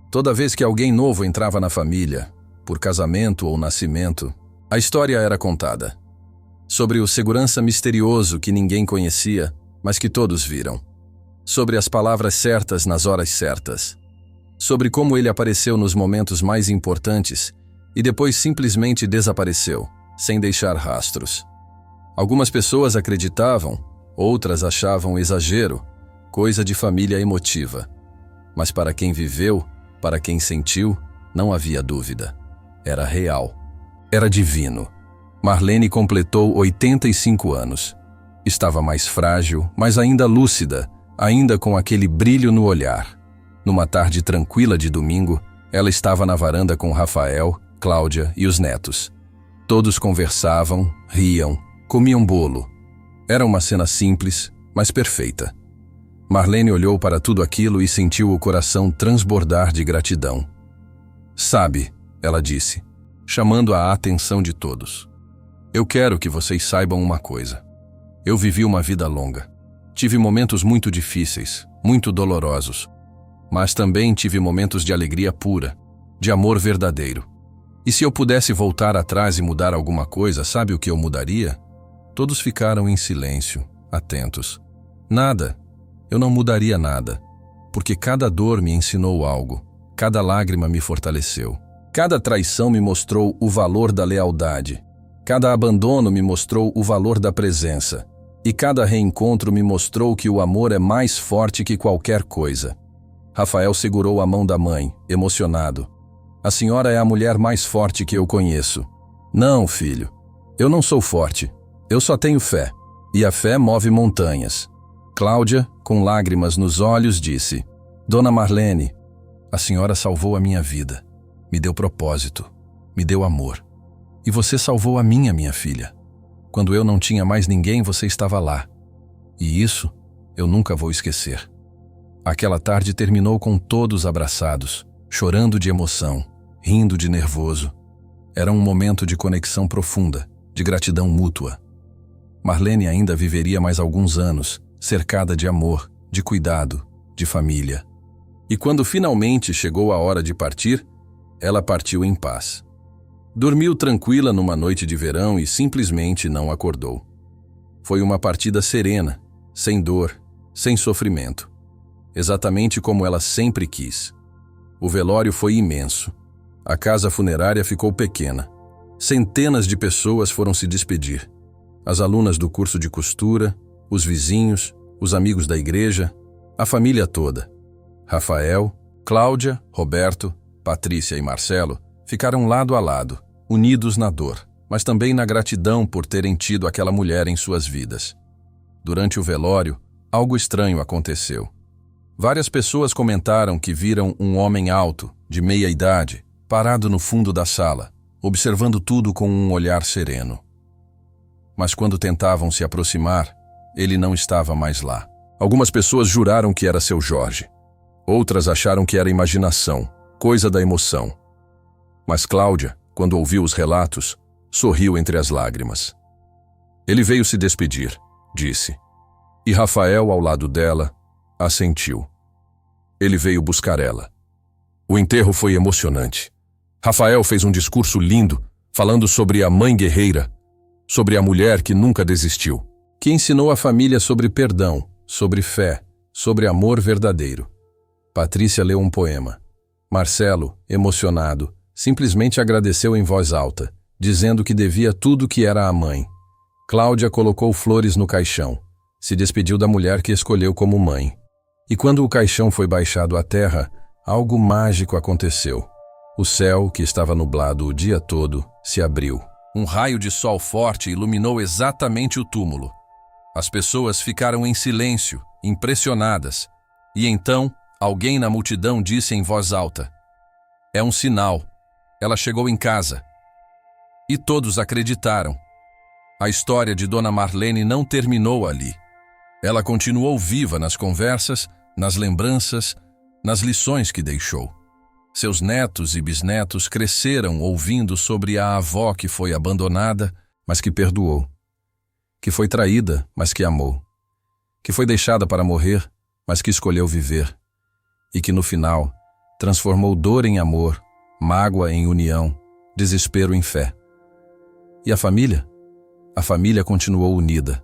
Toda vez que alguém novo entrava na família, por casamento ou nascimento, a história era contada. Sobre o segurança misterioso que ninguém conhecia, mas que todos viram. Sobre as palavras certas nas horas certas. Sobre como ele apareceu nos momentos mais importantes e depois simplesmente desapareceu, sem deixar rastros. Algumas pessoas acreditavam, outras achavam exagero, coisa de família emotiva. Mas para quem viveu, para quem sentiu, não havia dúvida. Era real. Era divino. Marlene completou 85 anos. Estava mais frágil, mas ainda lúcida, ainda com aquele brilho no olhar. Numa tarde tranquila de domingo, ela estava na varanda com Rafael, Cláudia e os netos. Todos conversavam, riam, comiam bolo. Era uma cena simples, mas perfeita. Marlene olhou para tudo aquilo e sentiu o coração transbordar de gratidão. "Sabe", ela disse, chamando a atenção de todos. "Eu quero que vocês saibam uma coisa. Eu vivi uma vida longa. Tive momentos muito difíceis, muito dolorosos. Mas também tive momentos de alegria pura, de amor verdadeiro. E se eu pudesse voltar atrás e mudar alguma coisa, sabe o que eu mudaria?" Todos ficaram em silêncio, atentos. "Nada. Eu não mudaria nada. Porque cada dor me ensinou algo. Cada lágrima me fortaleceu. Cada traição me mostrou o valor da lealdade. Cada abandono me mostrou o valor da presença. E cada reencontro me mostrou que o amor é mais forte que qualquer coisa." Rafael segurou a mão da mãe, emocionado. "A senhora é a mulher mais forte que eu conheço." "Não, filho. Eu não sou forte. Eu só tenho fé. E a fé move montanhas." Cláudia, com lágrimas nos olhos, disse: "Dona Marlene, a senhora salvou a minha vida. Me deu propósito. Me deu amor. E você salvou a minha filha. Quando eu não tinha mais ninguém, você estava lá. E isso eu nunca vou esquecer." Aquela tarde terminou com todos abraçados, chorando de emoção, rindo de nervoso. Era um momento de conexão profunda, de gratidão mútua. Marlene ainda viveria mais alguns anos, cercada de amor, de cuidado, de família. E quando finalmente chegou a hora de partir, ela partiu em paz. Dormiu tranquila numa noite de verão e simplesmente não acordou. Foi uma partida serena, sem dor, sem sofrimento. Exatamente como ela sempre quis. O velório foi imenso. A casa funerária ficou pequena. Centenas de pessoas foram se despedir. As alunas do curso de costura, os vizinhos, os amigos da igreja, a família toda. Rafael, Cláudia, Roberto, Patrícia e Marcelo ficaram lado a lado, unidos na dor, mas também na gratidão por terem tido aquela mulher em suas vidas. Durante o velório, algo estranho aconteceu. Várias pessoas comentaram que viram um homem alto, de meia idade, parado no fundo da sala, observando tudo com um olhar sereno. Mas quando tentavam se aproximar, ele não estava mais lá. Algumas pessoas juraram que era seu Jorge. Outras acharam que era imaginação, coisa da emoção. Mas Cláudia, quando ouviu os relatos, sorriu entre as lágrimas. Ele veio se despedir, disse. E Rafael, ao lado dela, assentiu. Ele veio buscar ela. O enterro foi emocionante. Rafael fez um discurso lindo, falando sobre a mãe guerreira, sobre a mulher que nunca desistiu, que ensinou a família sobre perdão, sobre fé, sobre amor verdadeiro. Patrícia leu um poema. Marcelo, emocionado, simplesmente agradeceu em voz alta, dizendo que devia tudo que era à mãe. Cláudia colocou flores no caixão, se despediu da mulher que escolheu como mãe. E quando o caixão foi baixado à terra, algo mágico aconteceu. O céu, que estava nublado o dia todo, se abriu. Um raio de sol forte iluminou exatamente o túmulo. As pessoas ficaram em silêncio, impressionadas. E então, alguém na multidão disse em voz alta: "É um sinal. Ela chegou em casa." E todos acreditaram. A história de Dona Marlene não terminou ali. Ela continuou viva nas conversas, nas lembranças, nas lições que deixou. Seus netos e bisnetos cresceram ouvindo sobre a avó que foi abandonada, mas que perdoou. Que foi traída, mas que amou. Que foi deixada para morrer, mas que escolheu viver. E que no final transformou dor em amor, mágoa em união, desespero em fé. E a família? A família continuou unida.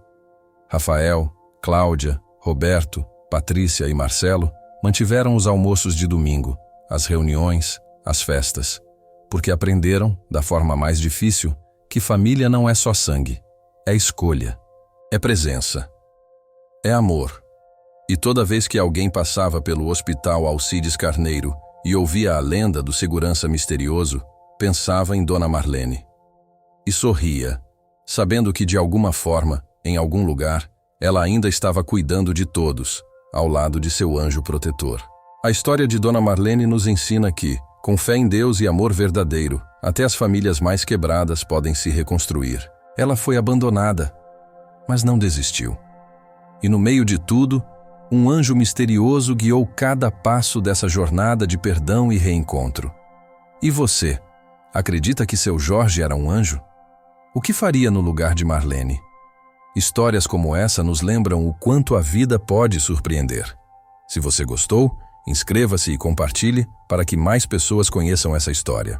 Rafael, Cláudia, Roberto, Patrícia e Marcelo mantiveram os almoços de domingo, as reuniões, as festas, porque aprenderam, da forma mais difícil, que família não é só sangue, é escolha, é presença, é amor. E toda vez que alguém passava pelo Hospital Alcides Carneiro e ouvia a lenda do segurança misterioso, pensava em Dona Marlene. E sorria, sabendo que de alguma forma, em algum lugar, ela ainda estava cuidando de todos, ao lado de seu anjo protetor. A história de Dona Marlene nos ensina que, com fé em Deus e amor verdadeiro, até as famílias mais quebradas podem se reconstruir. Ela foi abandonada, mas não desistiu. E no meio de tudo, um anjo misterioso guiou cada passo dessa jornada de perdão e reencontro. E você, acredita que seu Jorge era um anjo? O que faria no lugar de Marlene? Histórias como essa nos lembram o quanto a vida pode surpreender. Se você gostou, inscreva-se e compartilhe para que mais pessoas conheçam essa história.